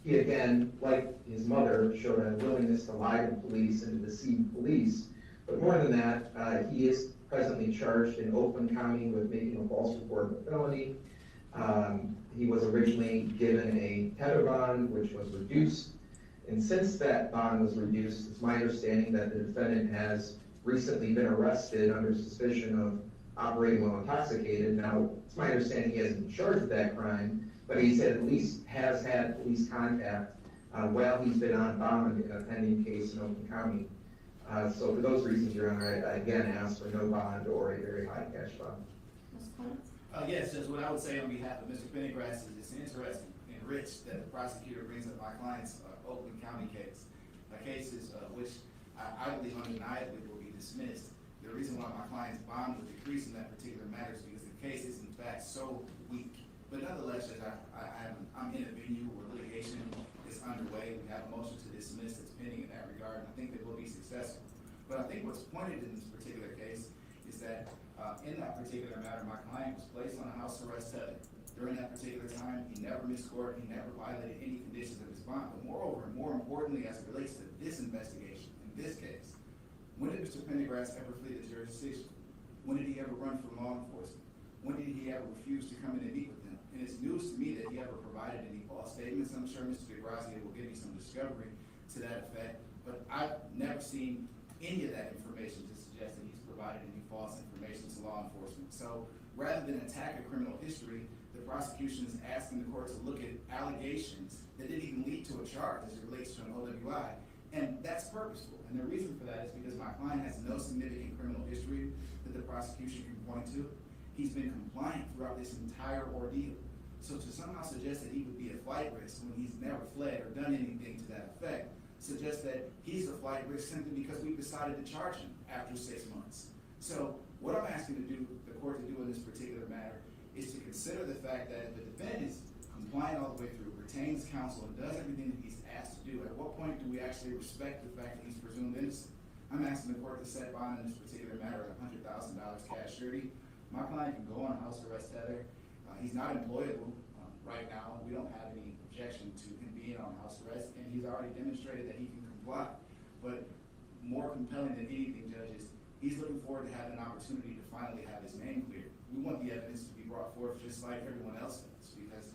he again, like his mother, showed a willingness to lie to police and to deceive police. But more than that, he is presently charged in Oakland County with making a false report of a felony. He was originally given a tether bond, which was reduced. And since that bond was reduced, it's my understanding that the defendant has recently been arrested under suspicion of operating while intoxicated. Now, it's my understanding he hasn't been charged with that crime, but he said at least has had police contact while he's been on bond in a pending case in Oakland County. So for those reasons, Your Honor, I again ask for no bond or a very high cash bond. Yes, Judge, what I would say on behalf of Mr. Pendergrass is it's interesting and rich that the prosecutor brings up my client's Oakland County case. Cases which I believe undeniably will be dismissed. The reason why my client's bond would decrease in that particular matter is because the case is in fact so weak. But nonetheless, Judge, I'm in a venue where litigation is underway. We have a motion to dismiss that's pending in that regard, and I think that we'll be successful. But I think what's pointed in this particular case is that in that particular matter, my client was placed on a house arrest tether. During that particular time, he never missed court, he never violated any conditions of his bond. But moreover, and more importantly, as it relates to this investigation, in this case, when did Mr. Pendergrass ever flee the jurisdiction? When did he ever run from law enforcement? When did he ever refuse to come in and meet with them? And it's news to me that he ever provided any false statements. I'm sure Mr. DeGrassi will give me some discovery to that effect, but I've never seen any of that information to suggest that he's provided any false information to law enforcement. So rather than attack a criminal history, the prosecution is asking the court to look at allegations that didn't even lead to a charge as it relates to an OWI. And that's purposeful. And the reason for that is because my client has no significant criminal history that the prosecution can point to. He's been compliant throughout this entire ordeal. So to somehow suggest that he would be a flight risk when he's never fled or done anything to that effect suggests that he's a flight risk simply because we've decided to charge him after 6 months. So what I'm asking the court to do in this particular matter is to consider the fact that if the defendant is compliant all the way through, retains counsel, and does everything that he's asked to do, at what point do we actually respect the fact that he's presumed innocent? I'm asking the court to set bond in this particular matter at $100,000 cash surety. My client can go on house arrest tether. He's not employable right now. We don't have any objection to him being on house arrest, and he's already demonstrated that he can comply. But more compelling than anything, judges, he's looking forward to having an opportunity to finally have his name cleared. We want the evidence to be brought forth just like everyone else does, because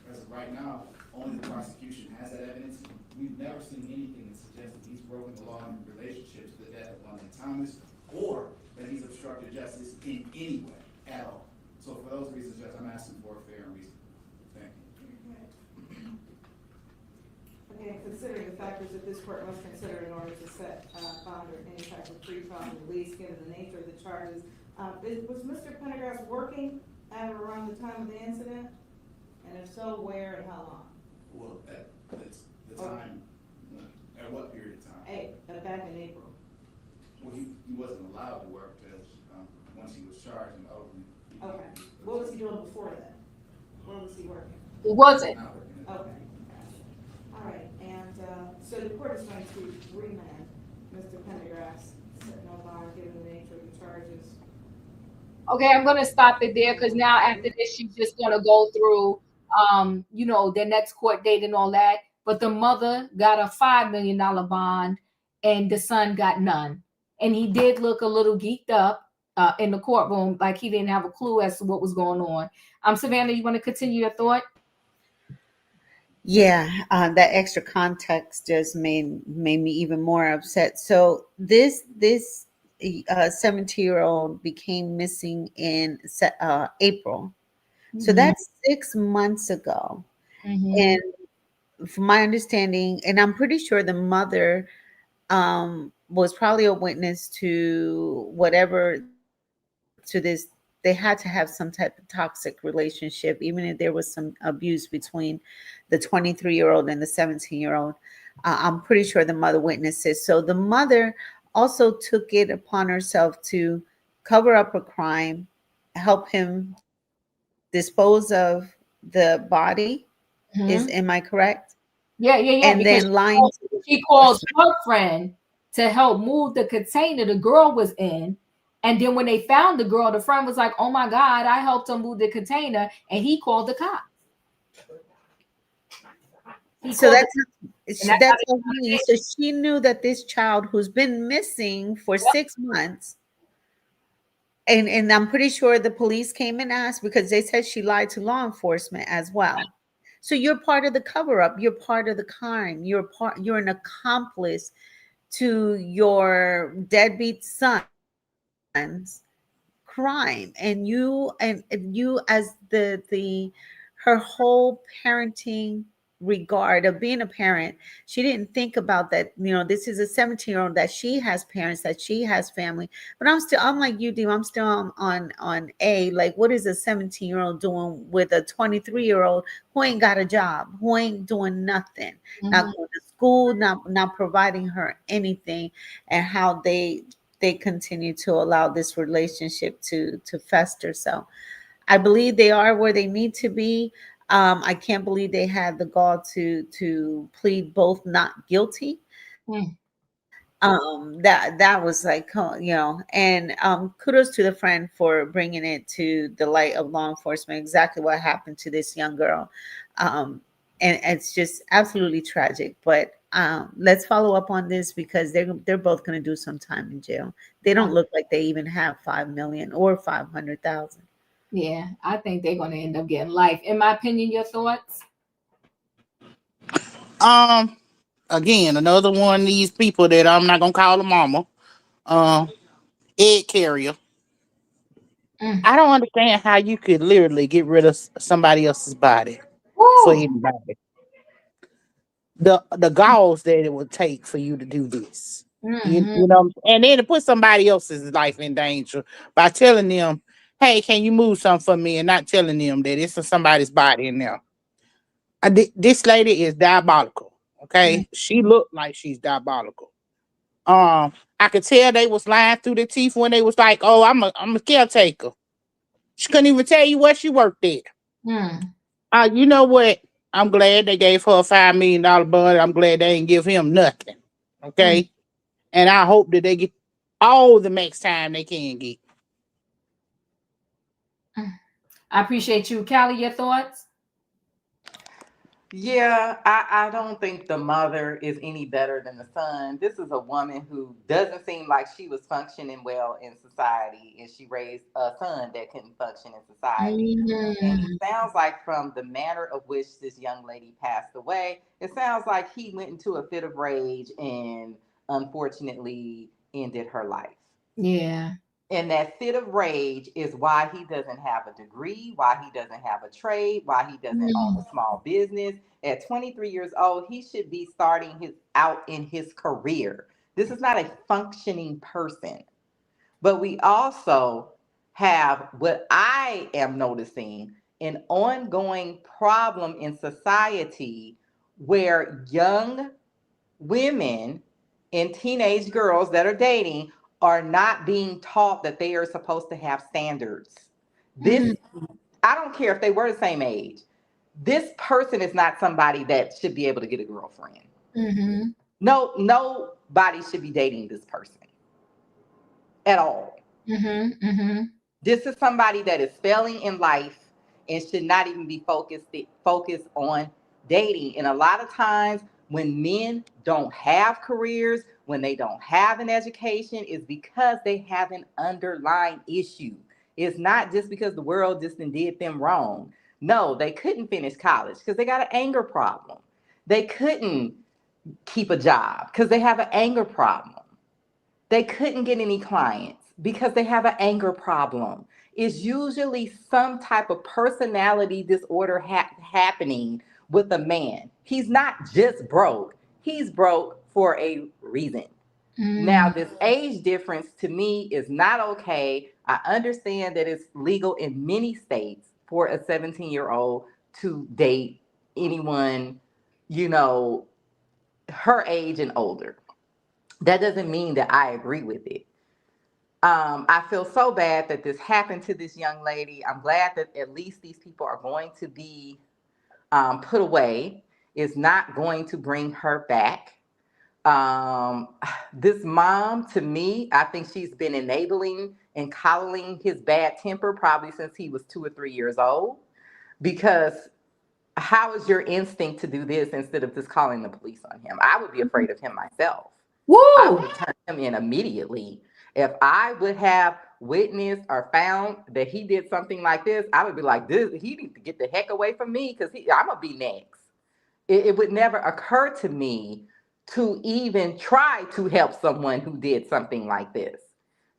as of right now, only the prosecution has that evidence. We've never seen anything that suggests that he's broken the law in relationship to the death of London Thomas, or that he's obstructed justice in any way at all. So for those reasons, Judge, I'm asking for a fair and reasonable. Thank you. Again, considering the factors that this court must consider in order to set bond or any type of pre-trial release, given the nature of the charges, was Mr. Pendergrass working at or around the time of the incident? And if so, where and how long? Well, at the time, at what period of time? Back in April. Well, he wasn't allowed to work, Judge, once he was charged in Oakland. Okay. What was he doing before that? Where was he working? He wasn't. Okay. All right. And so the court is going to remand Mr. Pendergrass, set no bond given the nature of the charges. Okay, I'm gonna stop it there because now after this, she's just gonna go through, the next court date and all that. But the mother got a $5 million bond, and the son got none. And he did look a little geeked up in the courtroom, like he didn't have a clue as to what was going on. Savannah, you want to continue your thought? Yeah, that extra context just made me even more upset. So this 17-year-old became missing in April. Mm-hmm. So that's 6 months ago. Mm-hmm. And from my understanding, and I'm pretty sure the mother was probably a witness to whatever, to this. They had to have some type of toxic relationship, even if there was some abuse between the 23-year-old and the 17-year-old. I'm pretty sure the mother witnesses. So the mother also took it upon herself to cover up a crime, help him dispose of the body. Mm-hmm. Am I correct? Yeah. And then lying. She called her friend to help move the container the girl was in. And then when they found the girl, the friend was like, "Oh my God, I helped him move the container," and he called the cops. So that's what I mean. So she knew that this child who's been missing for 6 months, and I'm pretty sure the police came and asked because they said she lied to law enforcement as well. So you're part of the cover-up. You're part of the crime. You're an accomplice to your deadbeat son's crime, and you as her whole parenting regard of being a parent, she didn't think about that. This is a 17-year-old that she has parents, that she has family. But I'm like you, Deem. I'm still on A. Like, what is a 17-year-old doing with a 23-year-old who ain't got a job, who ain't doing nothing, mm-hmm. not going to school, not providing her anything, and how they continue to allow this relationship to fester. So I believe they are where they need to be. I can't believe they had the gall to plead both not guilty. Mm. That was like, and kudos to the friend for bringing it to the light of law enforcement, exactly what happened to this young girl. And it's just absolutely tragic. But let's follow up on this because they're both going to do some time in jail. They don't look like they even have 5 million or 500,000. Yeah, I think they're going to end up getting life. In my opinion, your thoughts? again, another one of these people that I'm not gonna call a mama, egg carrier. I don't understand how you could literally get rid of somebody else's body for Woo. anybody. The galls that it would take for you to do this. You know, and then to put somebody else's life in danger by telling them, "Hey, can you move something for me?" and not telling them that it's somebody's body in there. This lady is diabolical. Okay, she looked like she's diabolical. I could tell they was lying through their teeth when they was like, "Oh, I'm a caretaker." She couldn't even tell you where she worked at. You know what? I'm glad they gave her a $5 million bond. I'm glad they didn't give him nothing. Okay, and I hope that they get all the max time they can get. I appreciate you. Callie, your thoughts? Yeah, I don't think the mother is any better than the son. This is a woman who doesn't seem like she was functioning well in society, and she raised a son that couldn't function in society. And it sounds like from the manner of which this young lady passed away, it sounds like he went into a fit of rage and unfortunately ended her life. Yeah. And that fit of rage is why he doesn't have a degree, why he doesn't have a trade, why he doesn't own a small business. At 23 years old, he should be starting out in his career. This is not a functioning person. But we also have what I am noticing, an ongoing problem in society where young women and teenage girls that are dating are not being taught that they are supposed to have standards. This, I don't care if they were the same age. This person is not somebody that should be able to get a girlfriend. No, nobody should be dating this person at all. This is somebody that is failing in life and should not even be focused on dating. And a lot of times when men don't have careers, when they don't have an education, is because they have an underlying issue. It's not just because the world just did them wrong. No, they couldn't finish college because they got an anger problem. They couldn't keep a job because they have an anger problem. They couldn't get any clients because they have an anger problem. It's usually some type of personality disorder happening with a man. He's not just broke. He's broke for a reason. Now, this age difference to me is not okay. I understand that it's legal in many states for a 17-year-old to date anyone, you know, her age and older. That doesn't mean that I agree with it. I feel so bad that this happened to this young lady. I'm glad that at least these people are going to be put away. It's not going to bring her back. This mom, to me, I think she's been enabling and coddling his bad temper probably since he was 2 or 3 years old. Because how is your instinct to do this instead of just calling the police on him? I would be afraid of him myself. I would have turned him in immediately. If I would have witnessed or found that he did something like this, I would be like, "This, he needs to get the heck away from me because I'm gonna be next." It would never occur to me to even try to help someone who did something like this.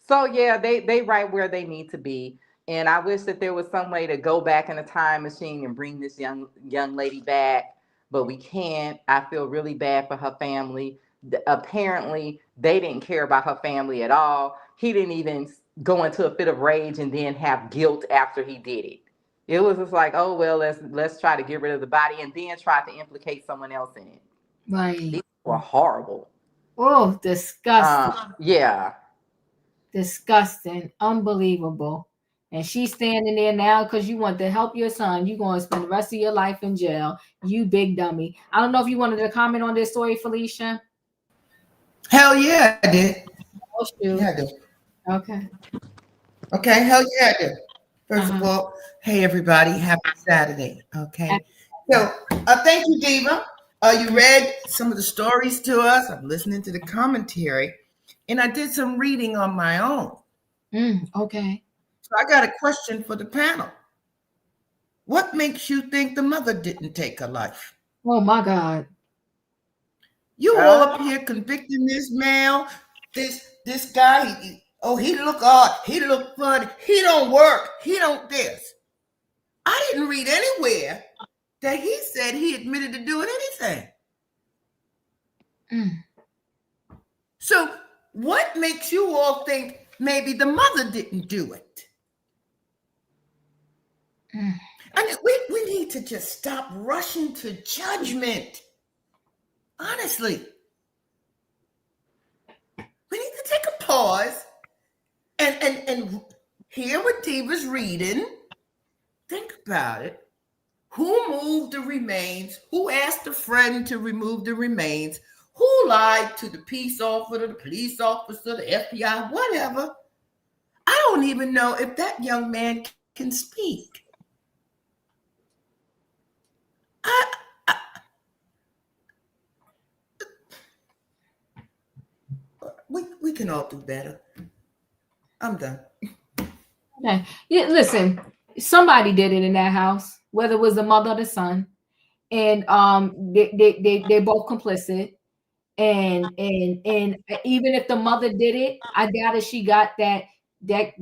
So yeah, they right where they need to be. And I wish that there was some way to go back in a time machine and bring this young lady back, but we can't. I feel really bad for her family. Apparently, they didn't care about her family at all. He didn't even go into a fit of rage and then have guilt after he did it. It was just like, oh well, let's try to get rid of the body and then try to implicate someone else in it. Right. These were horrible. Oh, disgusting. Yeah. Disgusting. Unbelievable. And she's standing there now because you want to help your son. You're going to spend the rest of your life in jail. You big dummy. I don't know if you wanted to comment on this story, Felicia. Hell yeah, I did. Oh, shoot. Yeah, I did. Okay. Okay, hell yeah, I did. First of all, hey everybody, happy Saturday. Okay. So thank you, Diva. You read some of the stories to us. I'm listening to the commentary, and I did some reading on my own. Okay. So I got a question for the panel. What makes you think the mother didn't take her life? Oh my God. You all up here convicting this male, this guy. He look odd. He look funny. He don't work. He don't this. I didn't read anywhere that he said he admitted to doing anything. So what makes you all think maybe the mother didn't do it? And we need to just stop rushing to judgment. Honestly. We need to take a pause and hear what Diva's reading. Think about it. Who moved the remains? Who asked a friend to remove the remains? Who lied to the peace officer, the police officer, the FBI, whatever? I don't even know if that young man can speak. We can all do better. I'm done. Okay. Yeah, listen, somebody did it in that house, whether it was the mother or the son, and they both complicit. And even if the mother did it, I doubt if she got that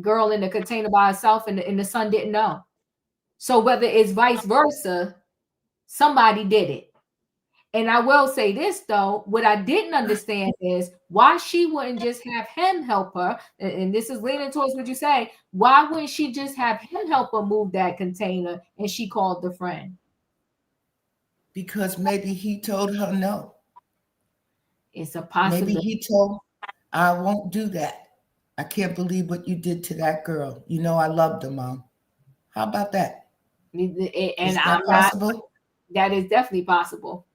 girl in the container by herself, and the son didn't know. So whether it's vice versa, somebody did it. And I will say this though, what I didn't understand is why she wouldn't just have him help her. And this is leaning towards what you say. Why wouldn't she just have him help her move that container and she called the friend? Because maybe he told her no. It's a possibility. Maybe he told, I won't do that. I can't believe what you did to that girl. You know I loved her, Mom. How about that? And Is that possible? That is definitely possible.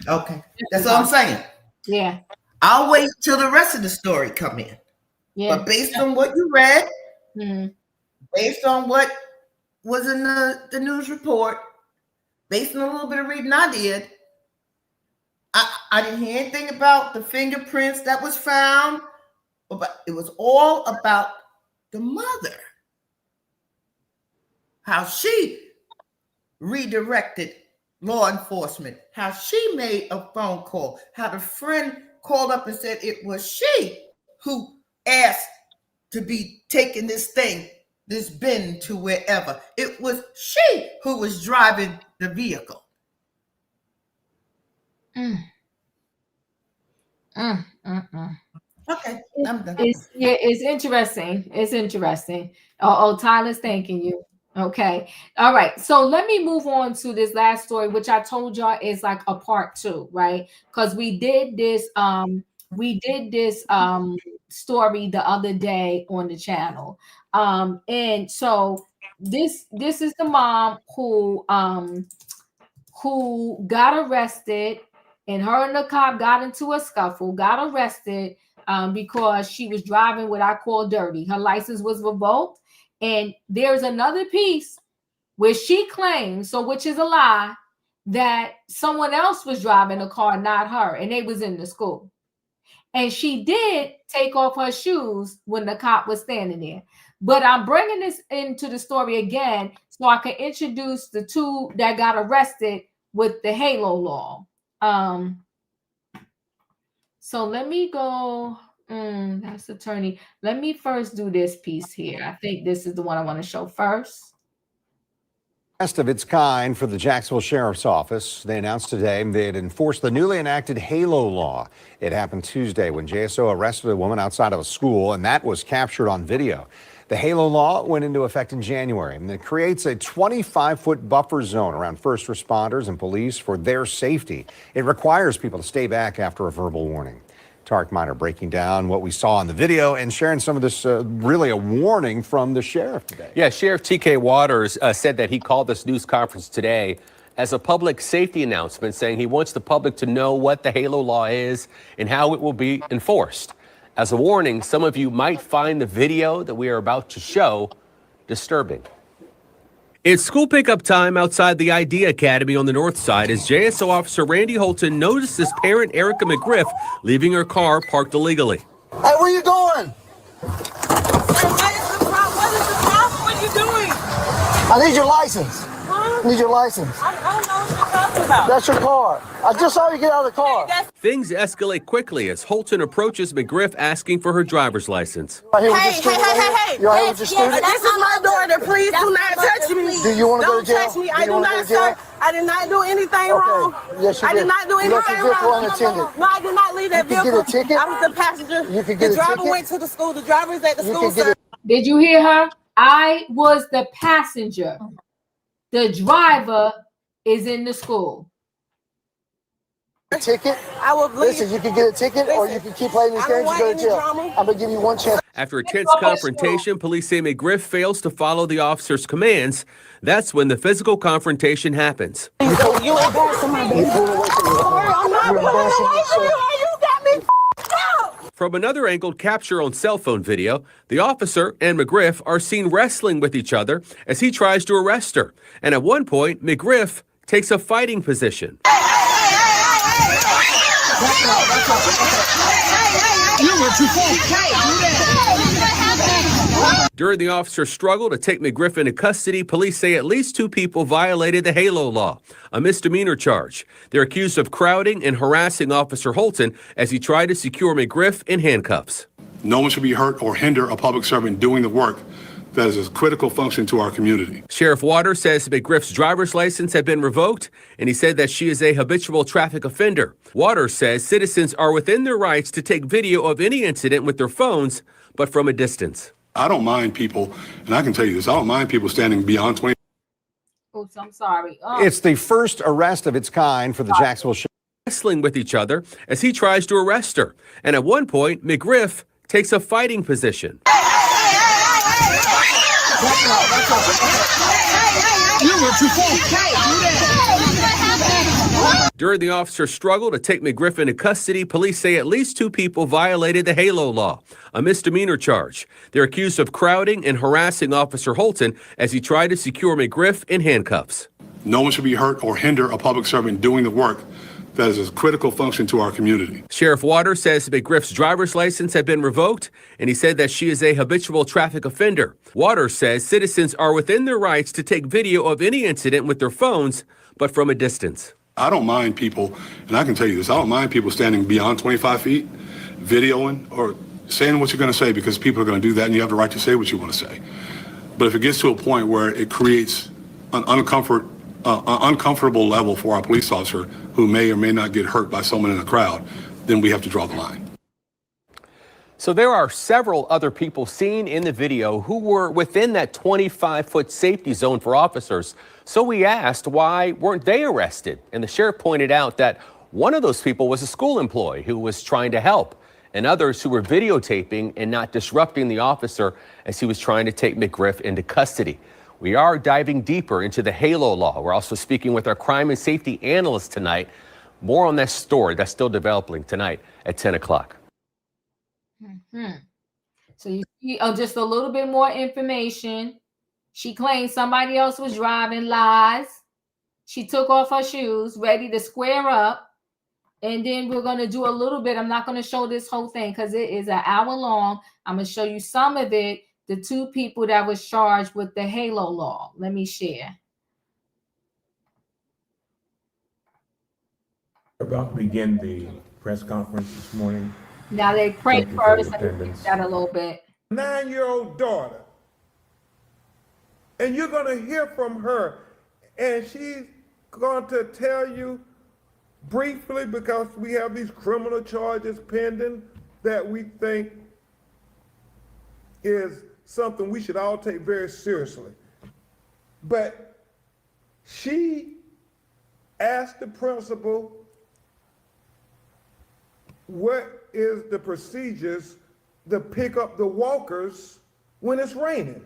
Okay. That's all I'm saying. Yeah. I'll wait till the rest of the story come in. Yeah. But based on what you read, based on what was in the news report, based on a little bit of reading I did, I didn't hear anything about the fingerprints that was found, but it was all about the mother. How she redirected law enforcement, how she made a phone call, how the friend called up and said it was she who asked to be taking this bin to wherever. It was she who was driving the vehicle. Okay, I'm done. It's interesting. It's interesting. Oh, Tyler's thanking you. Okay. All right. So let me move on to this last story, which I told y'all is like a part 2, right? Because we did this story the other day on the channel. And so this is the mom who got arrested, and her and the cop got into a scuffle, got arrested because she was driving what I call dirty. Her license was revoked. And there's another piece where she claims, so which is a lie, that someone else was driving the car, not her, and they was in the school. And she did take off her shoes when the cop was standing there. But I'm bringing this into the story again so I can introduce the two that got arrested with the halo law. So let me go. That's attorney. Let me first do this piece here. I think this is the one I want to show first. Best of its kind for the Jacksonville Sheriff's Office. They announced today they had enforced the newly enacted HALO law. It happened Tuesday when JSO arrested a woman outside of a school, and that was captured on video. The HALO law went into effect in January, and it creates a 25-foot buffer zone around first responders and police for their safety. It requires people to stay back after a verbal warning. Tarek Miner breaking down what we saw in the video and sharing some of this, really a warning from the sheriff today. Yeah, Sheriff T.K. Waters said that he called this news conference today as a public safety announcement, saying he wants the public to know what the HALO law is and how it will be enforced. As a warning, some of you might find the video that we are about to show disturbing. It's school pickup time outside the ID Academy on the north side as JSO officer Randy Holton notices parent Erica McGriff leaving her car parked illegally. Hey, where you going? What is the problem? What are you doing? I need your license. Huh? I need your license. I don't know what you're talking about? That's your car. I just saw you get out of the car. Things escalate quickly as Holton approaches McGriff asking for her driver's license. Hey, this is my daughter. Please do not touch me. Do you want to go to jail? Don't touch me. I do not, sir. I did not do anything wrong. Yes, you I did not do anything wrong. Unattended. No, I did not leave that vehicle. You can get a ticket. I was the passenger. You can get the a driver ticket. went to the school. The driver is at the school, sir. Did you hear her? I was the passenger. The driver is in the school. A ticket? I will listen, you can get a ticket or you can keep playing these games and go to jail. I'm going to give you one chance. After a tense confrontation, police say McGriff fails to follow the officer's commands. That's when the physical confrontation happens. You embarrassing my baby. I'm not pulling away from you. You got me up. From another angle capture on cell phone video, the officer and McGriff are seen wrestling with each other as he tries to arrest her. And at one point, McGriff takes a fighting position. During the officer's struggle to take McGriff into custody, police say at least 2 people violated the HALO law, a misdemeanor charge. They're accused of crowding and harassing Officer Holton as he tried to secure McGriff in handcuffs. No one should be hurt or hinder a public servant doing the work that is a critical function to our community. Sheriff Waters says McGriff's driver's license had been revoked, and he said that she is a habitual traffic offender. Waters says citizens are within their rights to take video of any incident with their phones, but from a distance. I don't mind people, and I can tell you this, I don't mind people standing beyond 20. Oops, I'm sorry. It's the first arrest of its kind for the Jacksonville Sheriff. Wrestling with each other as he tries to arrest her. And at one point, McGriff takes a fighting position. During the officer's struggle to take McGriff into custody, police say at least 2 people violated the HALO law, a misdemeanor charge. They're accused of crowding and harassing Officer Holton as he tried to secure McGriff in handcuffs. No one should be hurt or hinder a public servant doing the work that is a critical function to our community. Sheriff Waters says McGriff's driver's license had been revoked, and he said that she is a habitual traffic offender. Waters says citizens are within their rights to take video of any incident with their phones, but from a distance. I don't mind people, and I can tell you this, I don't mind people standing beyond 25 feet, videoing or saying what you're going to say, because people are going to do that and you have the right to say what you want to say. But if it gets to a point where it creates an uncomfortable level for our police officer who may or may not get hurt by someone in a crowd, then we have to draw the line. So there are several other people seen in the video who were within that 25-foot safety zone for officers. So we asked, why weren't they arrested? And the sheriff pointed out that one of those people was a school employee who was trying to help, and others who were videotaping and not disrupting the officer as he was trying to take McGriff into custody. We are diving deeper into the HALO law. We're also speaking with our crime and safety analyst tonight. More on that story that's still developing tonight at 10 o'clock. So you see just a little bit more information. She claimed somebody else was driving, lies. She took off her shoes, ready to square up. And then we're going to do a little bit. I'm not going to show this whole thing because it is an hour long. I'm going to show you some of it. The 2 people that was charged with the HALO law. Let me share. About to begin the press conference this morning. Now they pray first and that a little bit. 9-year-old daughter. And you're going to hear from her. And she's going to tell you briefly, because we have these criminal charges pending that we think is something we should all take very seriously. But she asked the principal, what is the procedures to pick up the walkers when it's raining?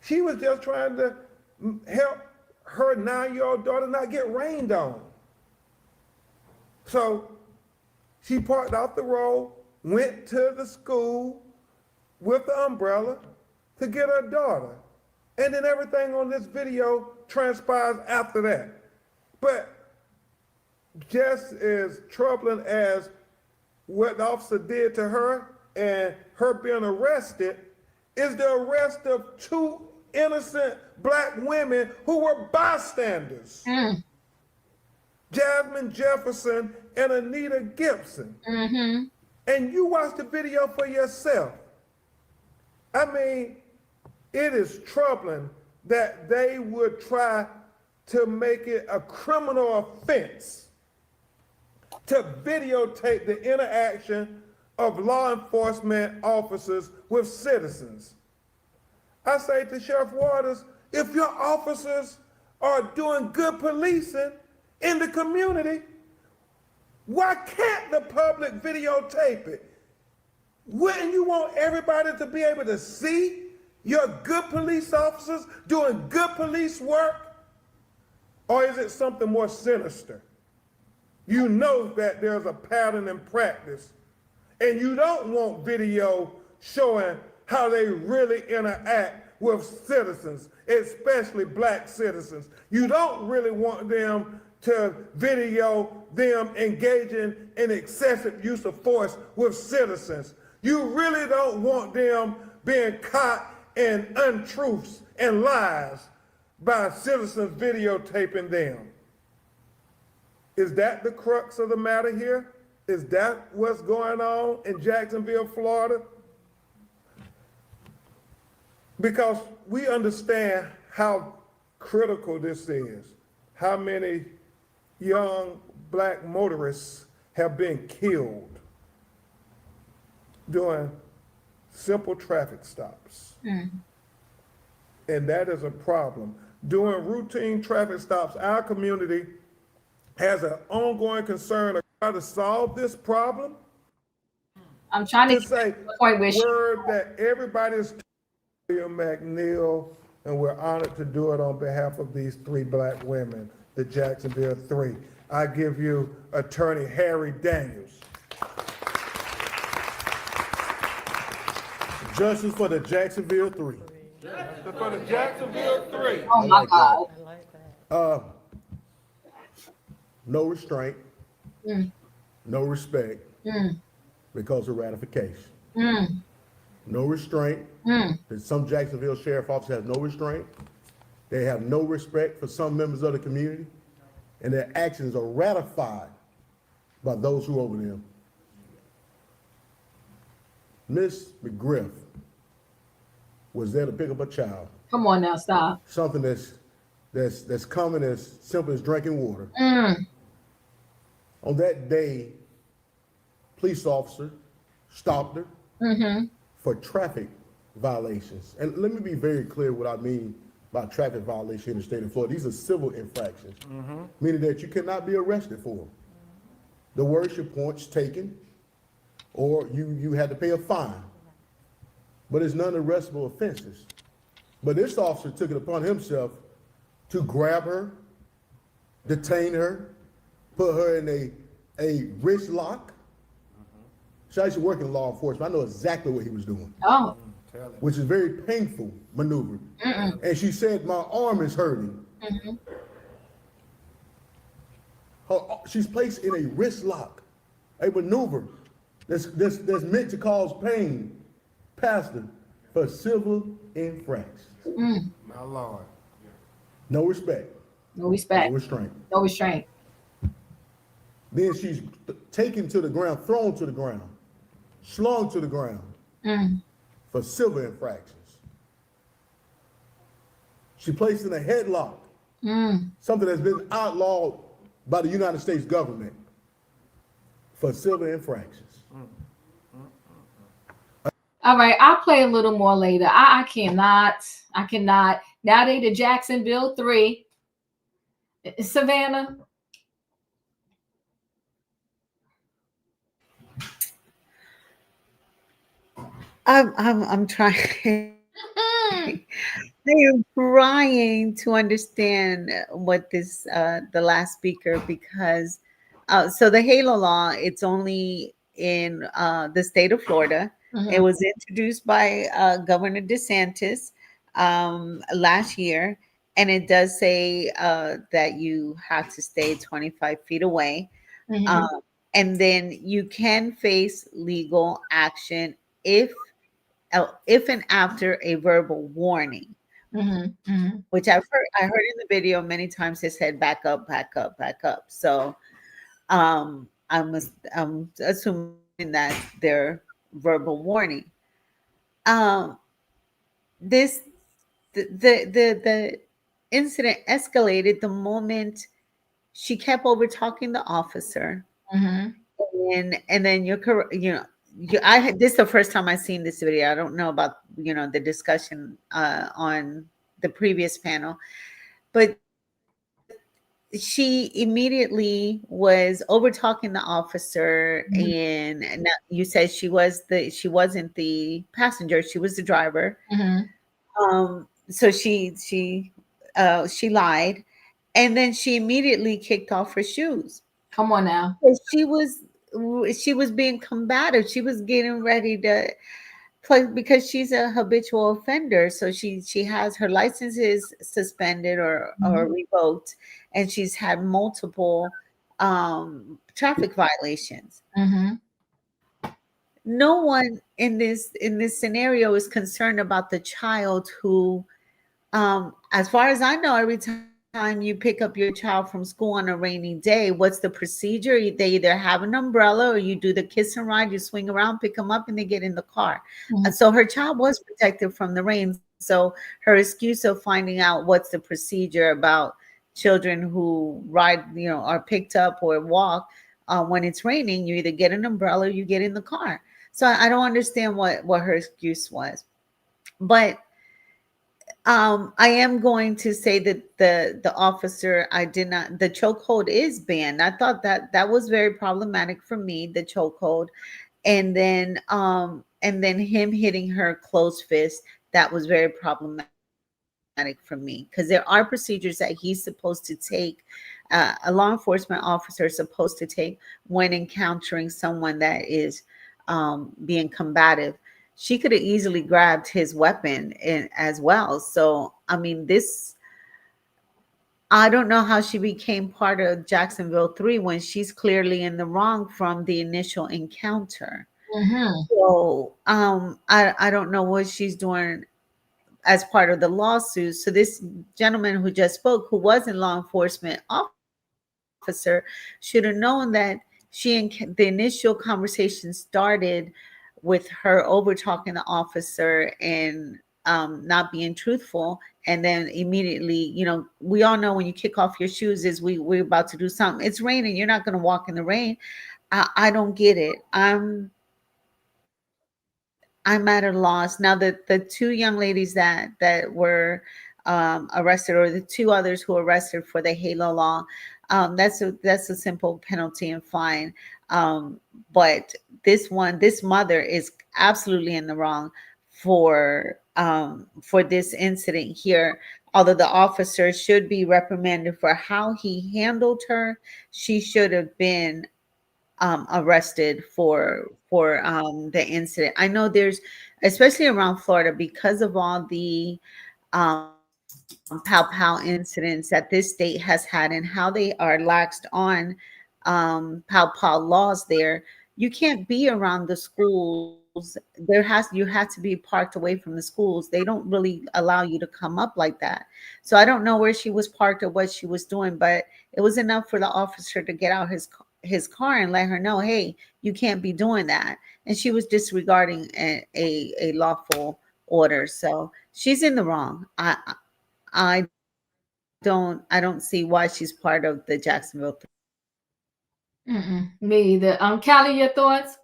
She was just trying to help her 9-year-old daughter not get rained on. So she parked off the road, went to the school with the umbrella to get her daughter. And then everything on this video transpires after that. But just as troubling as what the officer did to her and her being arrested is the arrest of 2 innocent black women who were bystanders. Jasmine Jefferson and Anita Gibson. And you watch the video for yourself. I mean, it is troubling that they would try to make it a criminal offense to videotape the interaction of law enforcement officers with citizens. I say to Sheriff Waters, if your officers are doing good policing in the community, why can't the public videotape it? Wouldn't you want everybody to be able to see your good police officers doing good police work? Or is it something more sinister? You know that there's a pattern in practice, and you don't want video showing how they really interact with citizens, especially black citizens. You don't really want them to video them engaging in excessive use of force with citizens. You really don't want them being caught in untruths and lies by citizens videotaping them. Is that the crux of the matter here? Is that what's going on in Jacksonville, Florida? Because we understand how critical this is. How many young black motorists have been killed doing simple traffic stops. And that is a problem. Doing routine traffic stops, our community has an ongoing concern to try to solve this problem. I'm trying to say point where word that everybody's William McNeil, and we're honored to do it on behalf of these 3 black women, the Jacksonville 3. I give you Attorney Harry Daniels. Justice for the Jacksonville 3. For the Jacksonville 3. Oh my God. No restraint, no respect because of ratification. No restraint. Some Jacksonville sheriff officers have no restraint. They have no respect for some members of the community, and their actions are ratified by those who over them. Miss McGriff was there to pick up a child. Come on now, stop. Something that's common as simple as drinking water. On that day, police officer stopped her for traffic violations. And let me be very clear what I mean by traffic violation in the state of Florida. These are civil infractions, meaning that you cannot be arrested for them. The worst, your points taken, or you had to pay a fine. But it's non-arrestable offenses. But this officer took it upon himself to grab her, detain her, put her in a wrist lock. So I used to work in law enforcement. I know exactly what he was doing. Oh. Which is a very painful maneuver. And she said, my arm is hurting. She's placed in a wrist lock, a maneuver that's meant to cause pain, Pastor, for civil infractions. My Lord. No respect. No respect. No restraint. No restraint. Then she's taken to the ground, thrown to the ground, slung to the ground for civil infractions. She placed in a headlock, something that's been outlawed by the United States government for civil infractions. All right, I'll play a little more later. I cannot. Now they the Jacksonville 3. Savannah. I'm trying. I am trying to understand what this the last speaker, because so the HALO law, it's only in the state of Florida. It was introduced by Governor DeSantis last year, and it does say that you have to stay 25 feet away, and then you can face legal action if and after a verbal warning. which I heard in the video many times. They said back up, back up, back up. So I'm assuming that they're verbal warning. This the incident escalated the moment she kept over talking the officer, and then you're correct. This is the first time I've seen this video. I don't know about the discussion on the previous panel, but she immediately was over talking the officer, and you said she wasn't the passenger, she was the driver. So she lied, and then she immediately kicked off her shoes. Come on now. She was being combative. She was getting ready to play because she's a habitual offender. So she has her licenses suspended or revoked, and she's had multiple traffic violations. No one in this scenario is concerned about the child who, as far as I know, every time you pick up your child from school on a rainy day, what's the procedure? They either have an umbrella or you do the kiss and ride, you swing around, pick them up, and they get in the car. And so her child was protected from the rain. So her excuse of finding out what's the procedure about children who ride, are picked up or walk when it's raining, you either get an umbrella or you get in the car. So I don't understand what her excuse was. But I am going to say that the officer, the chokehold is banned. I thought that was very problematic for me, the chokehold. And then him hitting her closed fist, that was very problematic for me, because there are procedures that he's supposed to take, a law enforcement officer is supposed to take when encountering someone that is being combative. She could have easily grabbed his weapon as well. So, I mean, I don't know how she became part of Jacksonville 3 when she's clearly in the wrong from the initial encounter. So, I don't know what she's doing as part of the lawsuit. So this gentleman who just spoke, who was a law enforcement officer, should have known that the initial conversation started with her over talking the officer and not being truthful. And then immediately, we all know when you kick off your shoes is we're about to do something. It's raining. You're not going to walk in the rain. I don't get it. I'm at a loss. Now the two young ladies that were arrested, or the two others who were arrested for the HALO law, that's a simple penalty and fine. But this mother is absolutely in the wrong for this incident here. Although the officer should be reprimanded for how he handled her, she should have been arrested for the incident. I know there's, especially around Florida, because of all the pow incidents that this state has had and how they are laxed on pow laws there. You can't be around the schools. You have to be parked away from the schools. They don't really allow you to come up like that. So I don't know where she was parked or what she was doing, but it was enough for the officer to get out his car and let her know, hey, you can't be doing that. And she was disregarding a lawful order. So she's in the wrong. I don't see why she's part of the Jacksonville. Me either. Callie, your thoughts?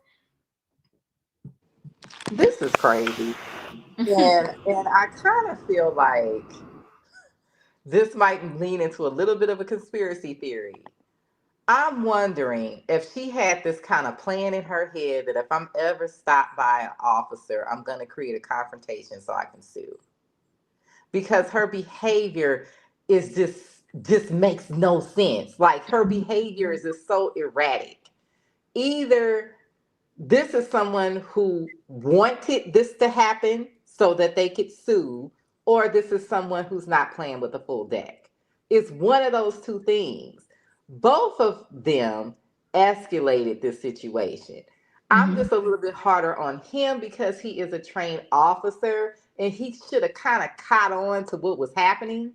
This is crazy. And I kind of feel like this might lean into a little bit of a conspiracy theory. I'm wondering if she had this kind of plan in her head that if I'm ever stopped by an officer, I'm going to create a confrontation so I can sue. Because her behavior is just makes no sense. Like, her behavior is just so erratic. Either this is someone who wanted this to happen so that they could sue, or this is someone who's not playing with a full deck. It's one of those two things. Both of them escalated this situation. I'm just a little bit harder on him because he is a trained officer and he should have kind of caught on to what was happening.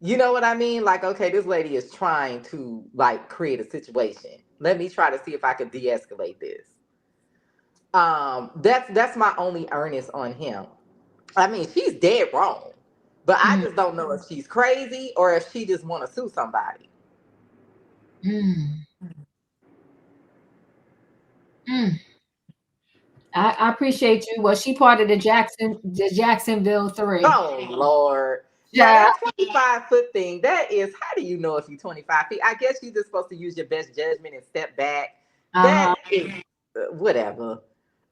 You know what I mean? Like, okay, this lady is trying to like create a situation. Let me try to see if I could de-escalate this. That's my only earnest on him. I mean, she's dead wrong, but I just don't know if she's crazy or if she just want to sue somebody. I appreciate you. Was she part of the Jacksonville 3? Oh Lord. Yeah. That 25-foot thing, that is, how do you know if you're 25 feet? I guess you're just supposed to use your best judgment and step back. That is whatever.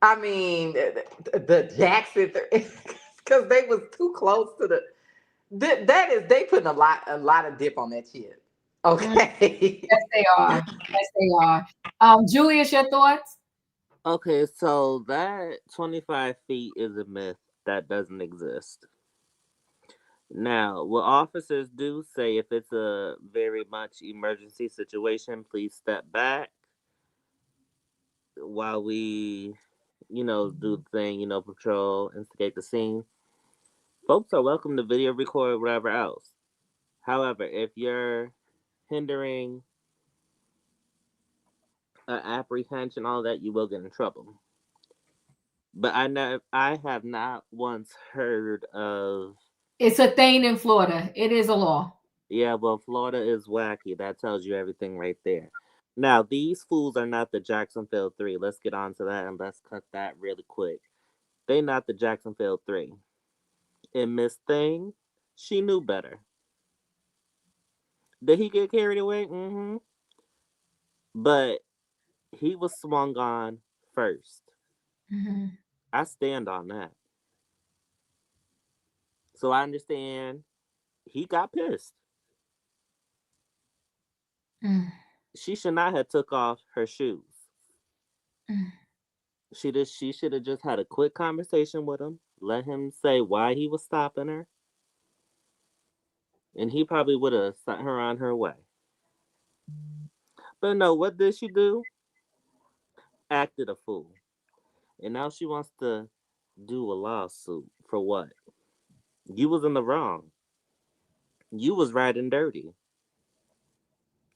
I mean, the Jackson, because they was too close to that is, they putting a lot of dip on that chip. Okay. Yes, they are. Yes, they are. Julius, your thoughts? Okay, so that 25 feet is a myth that doesn't exist. Now, what officers do say, if it's a very much emergency situation, please step back while we, do the thing, patrol, instigate the scene. Folks are welcome to video record, whatever else. However, if you're hindering apprehension, all that, you will get in trouble. But I have not once heard of. It's a thing in Florida. It is a law. Yeah, well, Florida is wacky. That tells you everything right there. Now, these fools are not the Jacksonville 3. Let's get on to that and let's cut that really quick. They not the Jacksonville 3. And Miss Thing, she knew better. Did he get carried away? Mm-hmm. But he was swung on first. Mm-hmm. I stand on that. So I understand he got pissed. She should not have took off her shoes. She should have just had a quick conversation with him, let him say why he was stopping her, and he probably would have sent her on her way. But no, what did she do? Acted a fool. And now she wants to do a lawsuit for what? You was in the wrong. You was riding dirty.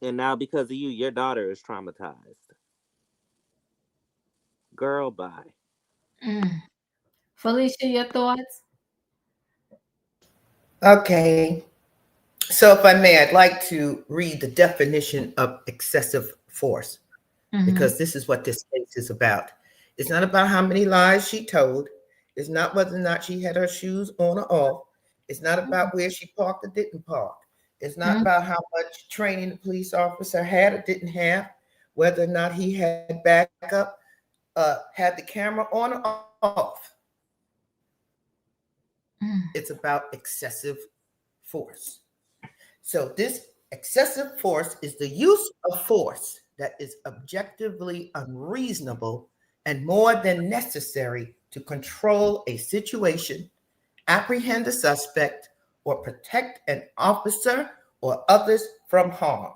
And now because of you, your daughter is traumatized. Girl, bye. Felicia, your thoughts? Okay. So if I may, I'd like to read the definition of excessive force, because this is what this case is about. It's not about how many lies she told. It's not whether or not she had her shoes on or off. It's not about where she parked or didn't park. It's not about how much training the police officer had or didn't have, whether or not he had backup, had the camera on or off. It's about excessive force. So this excessive force is the use of force that is objectively unreasonable and more than necessary to control a situation, apprehend a suspect, or protect an officer or others from harm.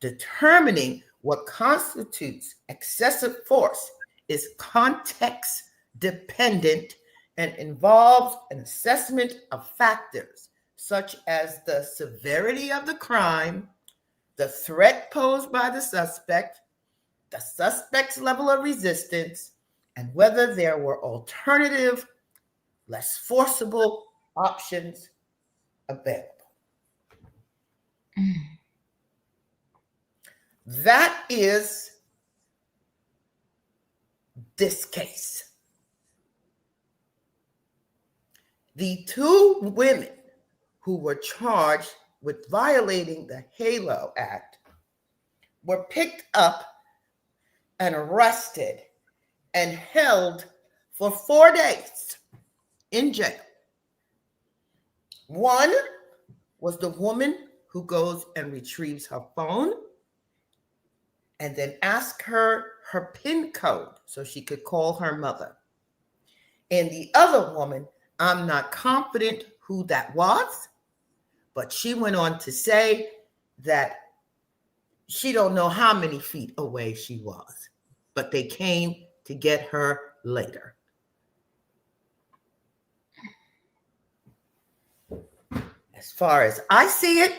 Determining what constitutes excessive force is context dependent and involves an assessment of factors such as the severity of the crime, the threat posed by the suspect's level of resistance, and whether there were alternative, less forcible options available. That is this case. The two women who were charged with violating the HALO Act were picked up and arrested and held for 4 days in jail. One was the woman who goes and retrieves her phone and then asks her PIN code so she could call her mother. And the other woman, I'm not confident who that was, but she went on to say that she don't know how many feet away she was, but they came to get her later. as far as I see it,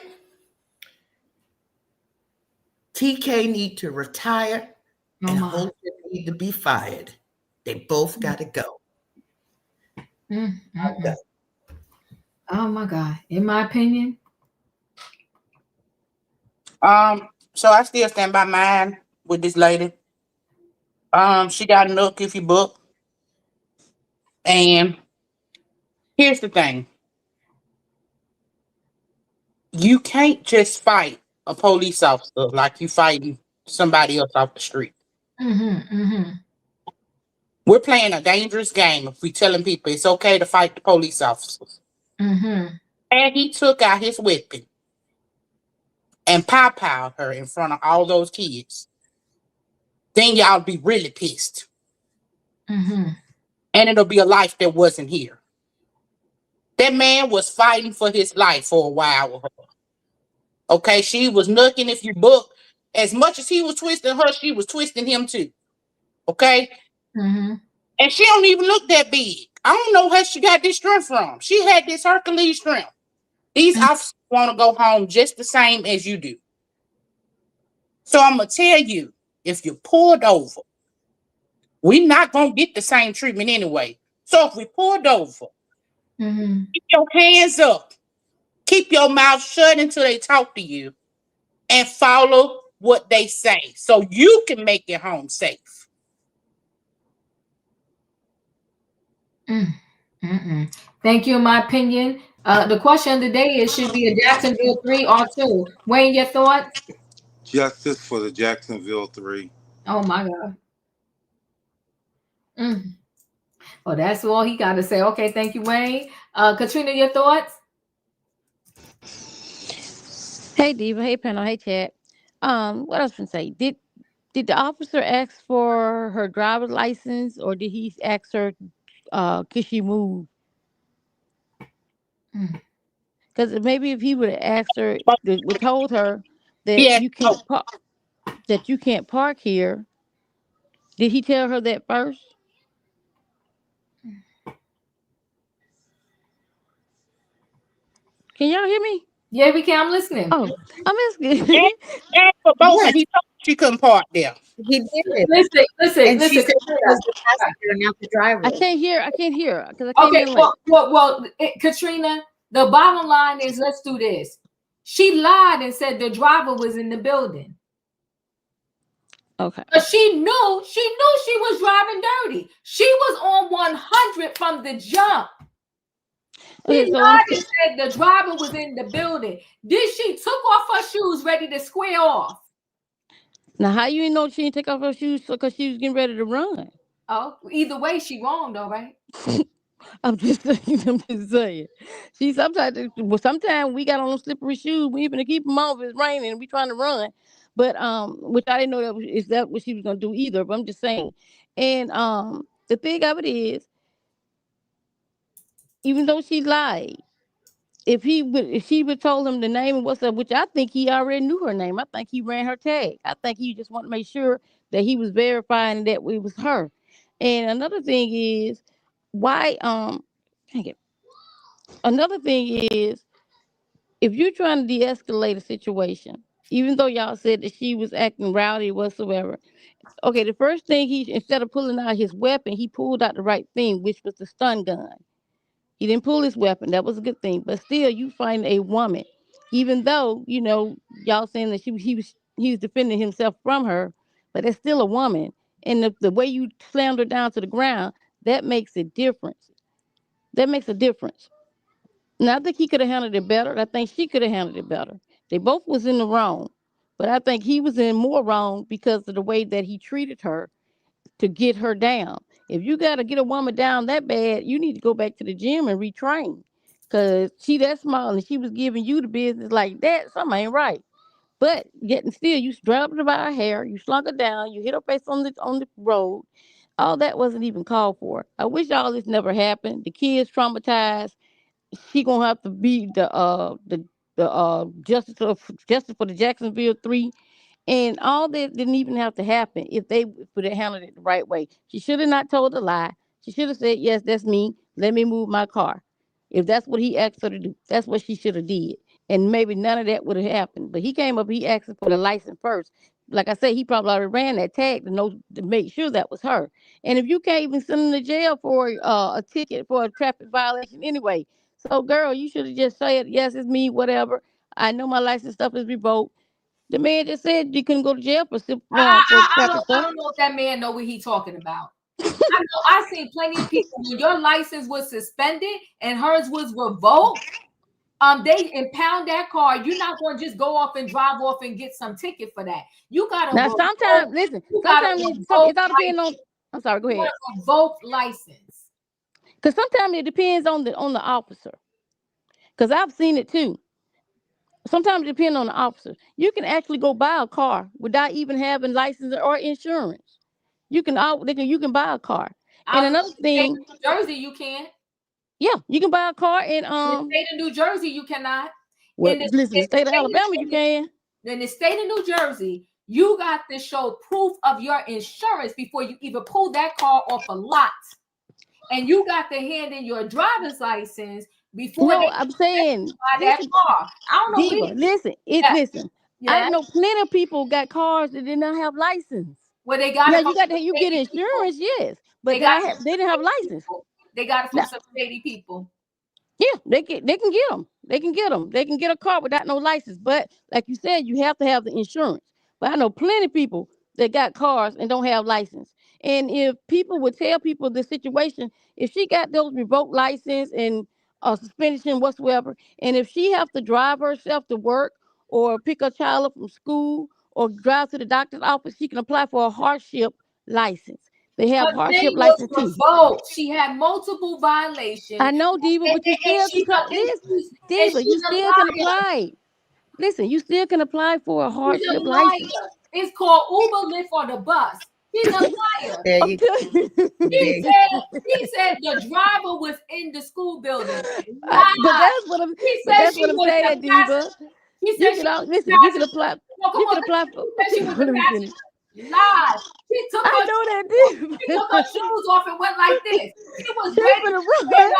TK need to retire and Holton need to be fired. They both got to go. Oh my God. In my opinion. So I still stand by mine with this lady. She got a Nook if you book. And here's the thing. You can't just fight a police officer like you fighting somebody else off the street. We're playing a dangerous game if we telling people it's okay to fight the police officers. And he took out his weapon and pow-powed her in front of all those kids. Then y'all be really pissed. And it'll be a life that wasn't here. That man was fighting for his life for a while with her. Okay, she was nooking if you book. As much as he was twisting her, she was twisting him too. Okay? And she don't even look that big. I don't know where she got this strength from. She had this Hercules strength. These officers want to go home just the same as you do. So I'm going to tell you, if you're pulled over, we're not going to get the same treatment anyway. So if we pulled over, keep your hands up. Keep your mouth shut until they talk to you and follow what they say so you can make it home safe. Thank you. In my opinion, the question of the day is, should be a Jacksonville 3 or 2. Wayne, your thoughts? Justice for the Jacksonville 3. Oh my God. Well, that's all he got to say. Okay, thank you, Wayne. Katrina, your thoughts? Hey Diva, hey panel, hey chat. What else can I say? Did the officer ask for her driver's license, or did he ask her could she move? Because maybe if he would have asked her, would told her that you can't park here. Did he tell her that first? Can y'all hear me? Yeah, we can. I'm listening. Oh, I'm asking. And for both, he told she couldn't park there. He did. Listen. And she said she was the passenger, not the driver. I can't hear because I came in late. Well, Katrina, the bottom line is, let's do this. She lied and said the driver was in the building. Okay. But she knew she was driving dirty. She was on 100 from the jump. She lied and said the driver was in the building. Then she took off her shoes, ready to square off. Now, how you know she didn't take off her shoes because she was getting ready to run? Oh, either way, she wrong though, right? I'm just saying. She sometimes we got on slippery shoes. We even to keep them off. It's raining and we trying to run. But which I didn't know that what she was gonna do either. But I'm just saying. And the thing of it is, even though she lied, if she would told him the name and what's up, which I think he already knew her name. I think he ran her tag. I think he just wanted to make sure that he was verifying that it was her. And another thing is, why another thing is, if you're trying to de-escalate a situation, even though y'all said that she was acting rowdy whatsoever, okay, the first thing instead of pulling out his weapon, he pulled out the right thing, which was the stun gun. He didn't pull his weapon. That was a good thing. But still, you find a woman, even though, y'all saying that he was defending himself from her, but it's still a woman. And the way you slammed her down to the ground, that makes a difference. That makes a difference. Now, I think he could have handled it better. I think she could have handled it better. They both was in the wrong. But I think he was in more wrong because of the way that he treated her to get her down. If you got to get a woman down that bad, you need to go back to the gym and retrain. Because she that small and she was giving you the business like that, something ain't right. But yet and still, you grabbed her by her hair, you slunk her down, you hit her face on the road. All that wasn't even called for. I wish all this never happened. The kids traumatized. She gonna have to be the justice for the Jacksonville 3. And all that didn't even have to happen if they would have handled it the right way. She should have not told a lie. She should have said, yes, that's me. Let me move my car. If that's what he asked her to do, that's what she should have did. And maybe none of that would have happened. But he came up, he asked her for the license first. Like I said, he probably already ran that tag to know to make sure that was her. And if you can't even send him to jail for a ticket for a traffic violation anyway, so girl, you should have just said yes, it's me, whatever. I know my license stuff is revoked. The man just said you couldn't go to jail for traffic I stuff. don't know if that man know what he talking about. I know I seen plenty of people when your license was suspended and hers was revoked. They impound that car. You're not going to just go off and drive off and get some ticket for that. You got to Now sometimes listen, sometimes it's all depending on. I'm sorry, go ahead. Revoked license. Because sometimes it depends on the officer. Because I've seen it too. Sometimes it depends on the officer. You can actually go buy a car without even having license or insurance. You can buy a car. And another thing, New Jersey, you can. Yeah, you can buy a car in in the state of New Jersey, you cannot. Well, listen, the state of Alabama, you can. In the state of New Jersey, you got to show proof of your insurance before you even pull that car off a lot. And you got to hand in your driver's license before. No, I'm saying buy that car. I don't know. Diva, listen. I know plenty of people got cars that did not have license. Well, they got it. You get insurance, yes, but they didn't have license. They got it from some shady people. Yeah, they can get them. They can get them. They can get a car without no license. But like you said, you have to have the insurance. But I know plenty of people that got cars and don't have license. And if people would tell people the situation, if she got those revoked license and suspension whatsoever, and if she have to drive herself to work or pick a child up from school or drive to the doctor's office, she can apply for a hardship license. They have hardship license too. She had multiple violations. I know, Diva, but you still Diva, you still can apply. Listen, you still can apply for a hardship license. It's called Uber, Lyft, or the bus. He's a liar. He said the driver was in the school building. But that's what I'm saying, Diva. You can apply. You can apply for. Lies. She took her shoes off and went like this. She was ready to run.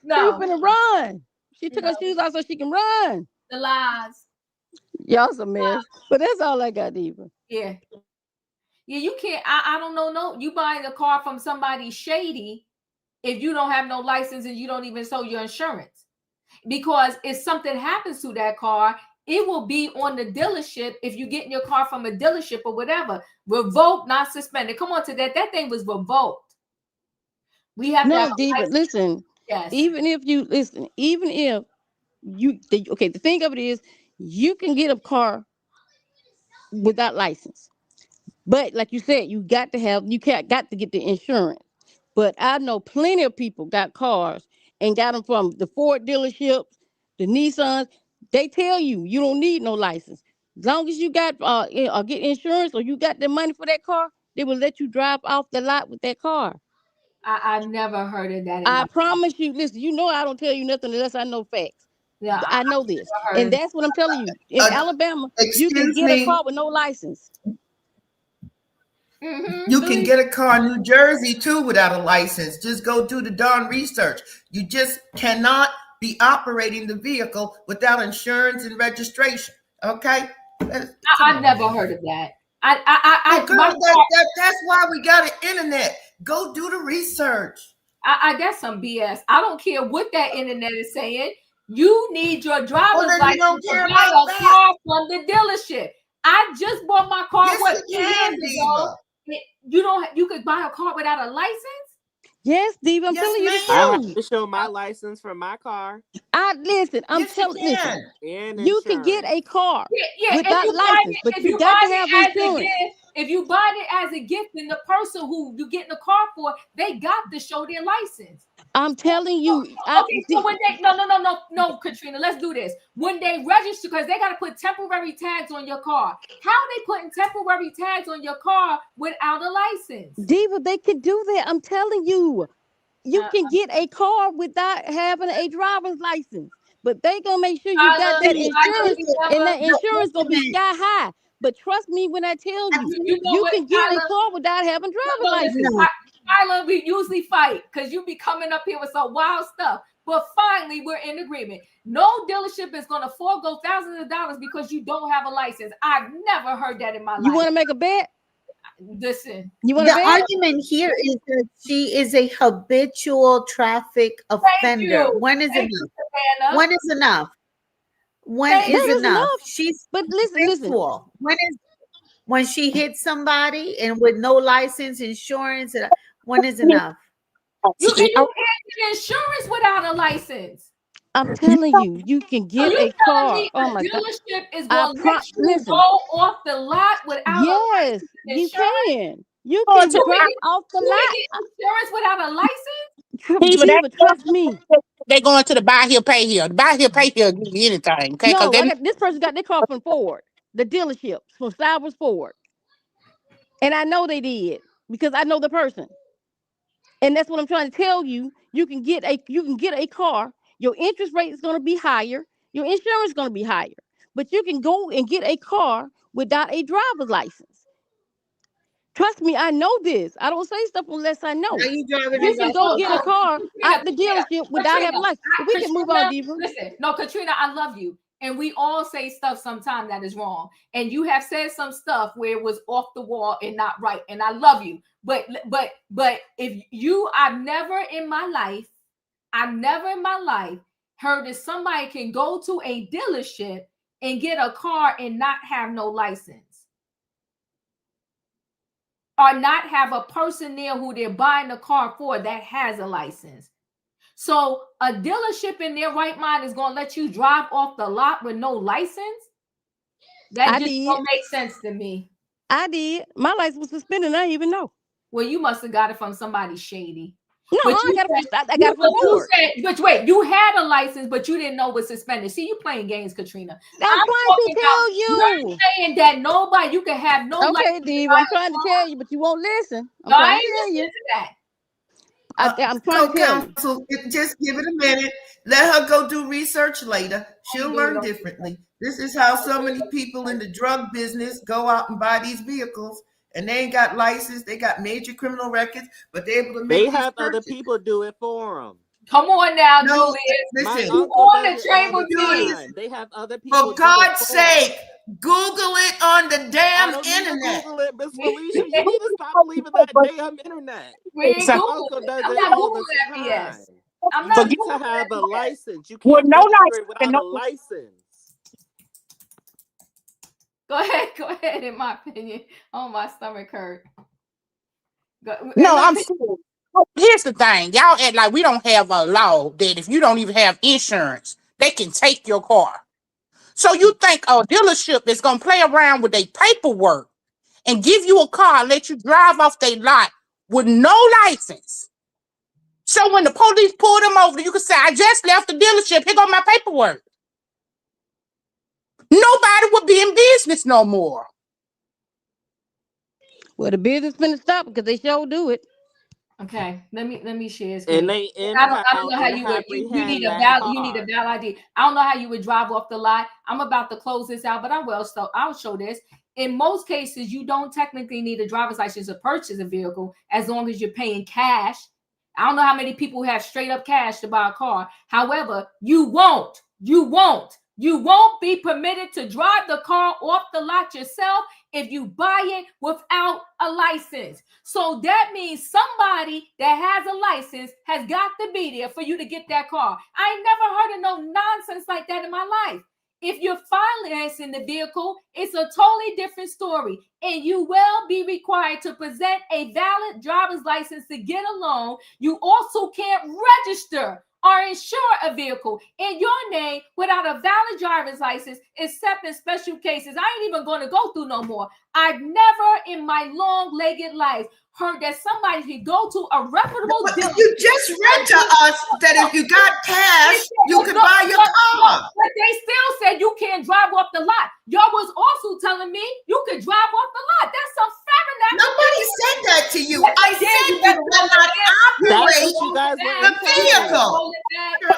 No. She was gonna run. She took her shoes off so she can run. The lies. Y'all some mess. But that's all I got, Diva. Yeah. Yeah, you can't. I don't know. No, you buying a car from somebody shady if you don't have no license and you don't even show your insurance. Because if something happens to that car, it will be on the dealership if you get in your car from a dealership or whatever. Revoked, not suspended. Come on to that. That thing was revoked. We have Diva, listen. Yes. Even if you the thing of it is you can get a car without license. But like you said, you got to get the insurance. But I know plenty of people got cars and got them from the Ford dealerships, the Nissans. They tell you don't need no license. As long as you got get insurance or you got the money for that car, they will let you drive off the lot with that car. I've never heard of that. I promise you. Listen, you know I don't tell you nothing unless I know facts. Yeah, I know this, and that's what I'm telling you. In Alabama, you can get a car with no license. Mm-hmm. You can get a car in New Jersey too without a license. Just go do the darn research. You just cannot be operating the vehicle without insurance and registration. Okay? I've never heard of that. That's why we got an internet. Go do the research. That's some BS. I don't care what that internet is saying. You need your driver's license to buy a car from the dealership. I just bought my car 2 years ago. You could buy a car without a license? Yes, Diva, I'm telling you the truth. I have to show my license for my car. I'm telling you, you can get a car without license, but you got to have insurance. If you buy it as a gift, then the person who you getting the car for, they got to show their license. I'm telling you. Okay, so when they no, Katrina, let's do this. When they register, because they got to put temporary tags on your car. How are they putting temporary tags on your car without a license? Diva, they can do that. I'm telling you. You can get a car without having a driver's license. But they gonna make sure you got that insurance, and that insurance gonna be sky high. But trust me when I tell you can get a car without having driver's license. Tyler, we usually fight because you be coming up here with some wild stuff. but finally we're in agreement. No dealership is going to forego thousands of dollars because you don't have a license. I've never heard that in my life. You want to make a bet? Listen, the argument here is that she is a habitual traffic offender. When is enough? When is enough? When is enough? She's but listen. When she hits somebody and with no license, insurance, when is enough? You can't get insurance without a license. I'm telling you, you can get a car. Oh my God! Dealership is going to let you go off the lot without a license. You can. You can drive off the lot. Insurance without a license? Diva, trust me. They going to the buy here, pay here. The buy here, pay here, give you anything. Okay? No, this person got their car from Ford, the dealership from Cybers Ford, and I know they did because I know the person, and that's what I'm trying to tell you. You can get a car. Your interest rate is going to be higher. Your insurance is going to be higher, but you can go and get a car without a driver's license. Trust me, I know this. I don't say stuff unless I know. You can go get a car at the dealership without having a license. We can move on, Diva. Listen, no, Katrina, I love you. And we all say stuff sometimes that is wrong. And you have said some stuff where it was off the wall and not right. And I love you. But if you, I've never in my life heard that somebody can go to a dealership and get a car and not have no license. Or not have a person there who they're buying the car for that has a license. So a dealership in their right mind is going to let you drive off the lot with no license? That just don't make sense to me. I did. My license was suspended. I didn't even know. Well, you must have got it from somebody shady. No, I got it from Ford. But wait, you had a license, but you didn't know it was suspended. See, you playing games, Katrina. I'm trying to tell you. You're saying that nobody, you can have no license. Okay, Diva, I'm trying to tell you, but you won't listen. I ain't listening to that. I'm trying to tell counsel, just give it a minute. Let her go do research later. She'll learn differently. This is how so many people in the drug business go out and buy these vehicles. And they ain't got license. They got major criminal records, but they're able to make They have other people do it for them. Come on now, no, Julius. Listen, you on the train with me. They have other people. For God's sake, Google it on the damn internet. Google it, Miss Felicia. You need to stop believing that damn internet. Uncle does it all the time. I'm not to have a license. You can't register without a license. Go ahead. In my opinion, oh, my stomach hurt. No, I'm serious. Here's the thing. Y'all act like we don't have a law that if you don't even have insurance, they can take your car. So you think a dealership is going to play around with their paperwork and give you a car and let you drive off their lot with no license? So when the police pull them over, you can say, I just left the dealership. Here go my paperwork. Nobody would be in business no more. Well, the business finna stop because they sure do it. Okay, let me share. And I don't know how you would. You need a valid ID. I don't know how you would drive off the lot. I'm about to close this out, but I'll show this. In most cases, you don't technically need a driver's license to purchase a vehicle as long as you're paying cash. I don't know how many people have straight up cash to buy a car. However, you won't be permitted to drive the car off the lot yourself if you buy it without a license. So that means somebody that has a license has got to be there for you to get that car. I ain't never heard of no nonsense like that in my life. If you're financing the vehicle, it's a totally different story. And you will be required to present a valid driver's license to get a loan. You also can't register or insure a vehicle in your name without a valid driver's license, except in special cases. I ain't even going to go through no more. I've never in my long-legged life heard that somebody could go to a reputable dealer. You just read to us that if you got cash, you could buy your car. But they still said you can't drive off the lot. Y'all was also telling me you could drive off the lot. That's some fabric. Nobody said that to you. I said you cannot operate the vehicle.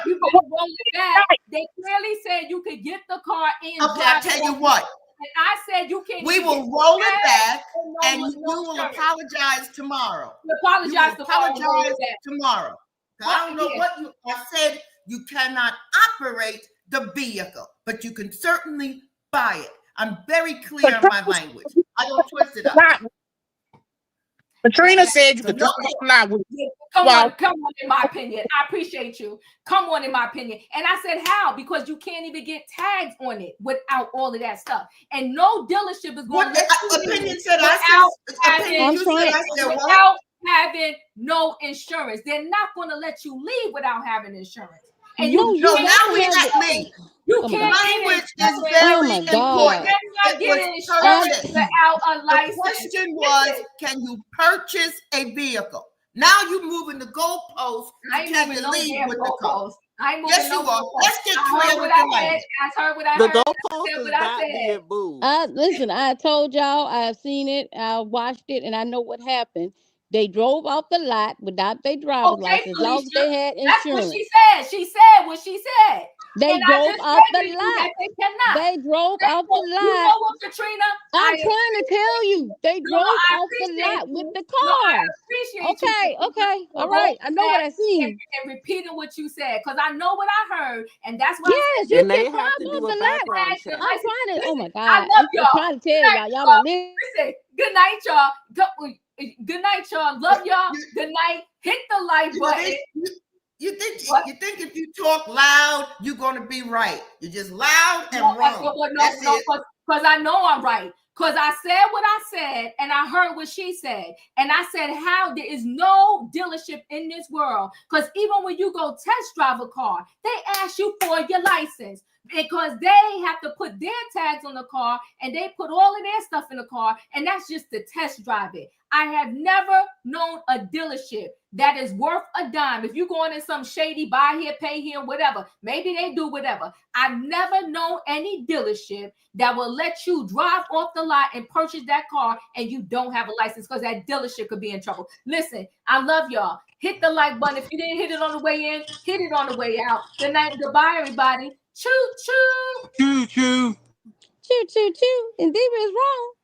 You better roll it back. They clearly said you could get the car in. Okay, I'll tell you what. And I said you can't. We will roll it back, and you will apologize tomorrow. Apologize tomorrow. I don't know what I said. you cannot operate the vehicle, but you can certainly buy it. I'm very clear in my language. I don't twist it up. Katrina said you could No, drive a lot with Come on, in my opinion. I appreciate you. Come on, in my opinion. And I said, how? Because you can't even get tags on it without all of that stuff. And no dealership is going to let you opinion said without having no insurance. They're not going to let you leave without having insurance. And now we at me. You can't language is very important. Without a license. The question was, can you purchase a vehicle? Now you're moving the goalpost. Can you leave with the car? Yes, you are. Let's get clear with the language. I heard what I heard. The goalpost is not being moved. Listen, I told y'all, I've seen it, I watched it, and I know what happened. They drove off the lot without their driver's license, as long as they had insurance. That's what she said. She said what she said. They drove off the lot. They drove off the lot. You know what, Katrina? I'm trying to tell you. They drove off the lot with the car. I appreciate you. Okay. All right. I know what I seen. And repeating what you said, because I know what I heard, and that's why. Yes, you can drive off the lot. I'm trying to. Oh my God! I'm trying to tell y'all. Y'all don't listen. Good night, y'all. Good night, y'all. Love y'all. Good night. Hit the like button. You think if you talk loud, you're gonna be right. You're just loud and wrong. Because I know I'm right. Because I said what I said, and I heard what she said. And I said, how there is no dealership in this world. Because even when you go test drive a car, they ask you for your license. Because they have to put their tags on the car, and they put all of their stuff in the car, and that's just to test drive it. I have never known a dealership that is worth a dime. If you going in some shady buy here, pay here, whatever, maybe they do whatever. I've never known any dealership that will let you drive off the lot and purchase that car and you don't have a license, because that dealership could be in trouble. Listen, I love y'all. Hit the like button. If you didn't hit it on the way in, hit it on the way out. Good night. Goodbye, everybody. Choo choo. Choo choo. Choo choo choo. And Diva is wrong.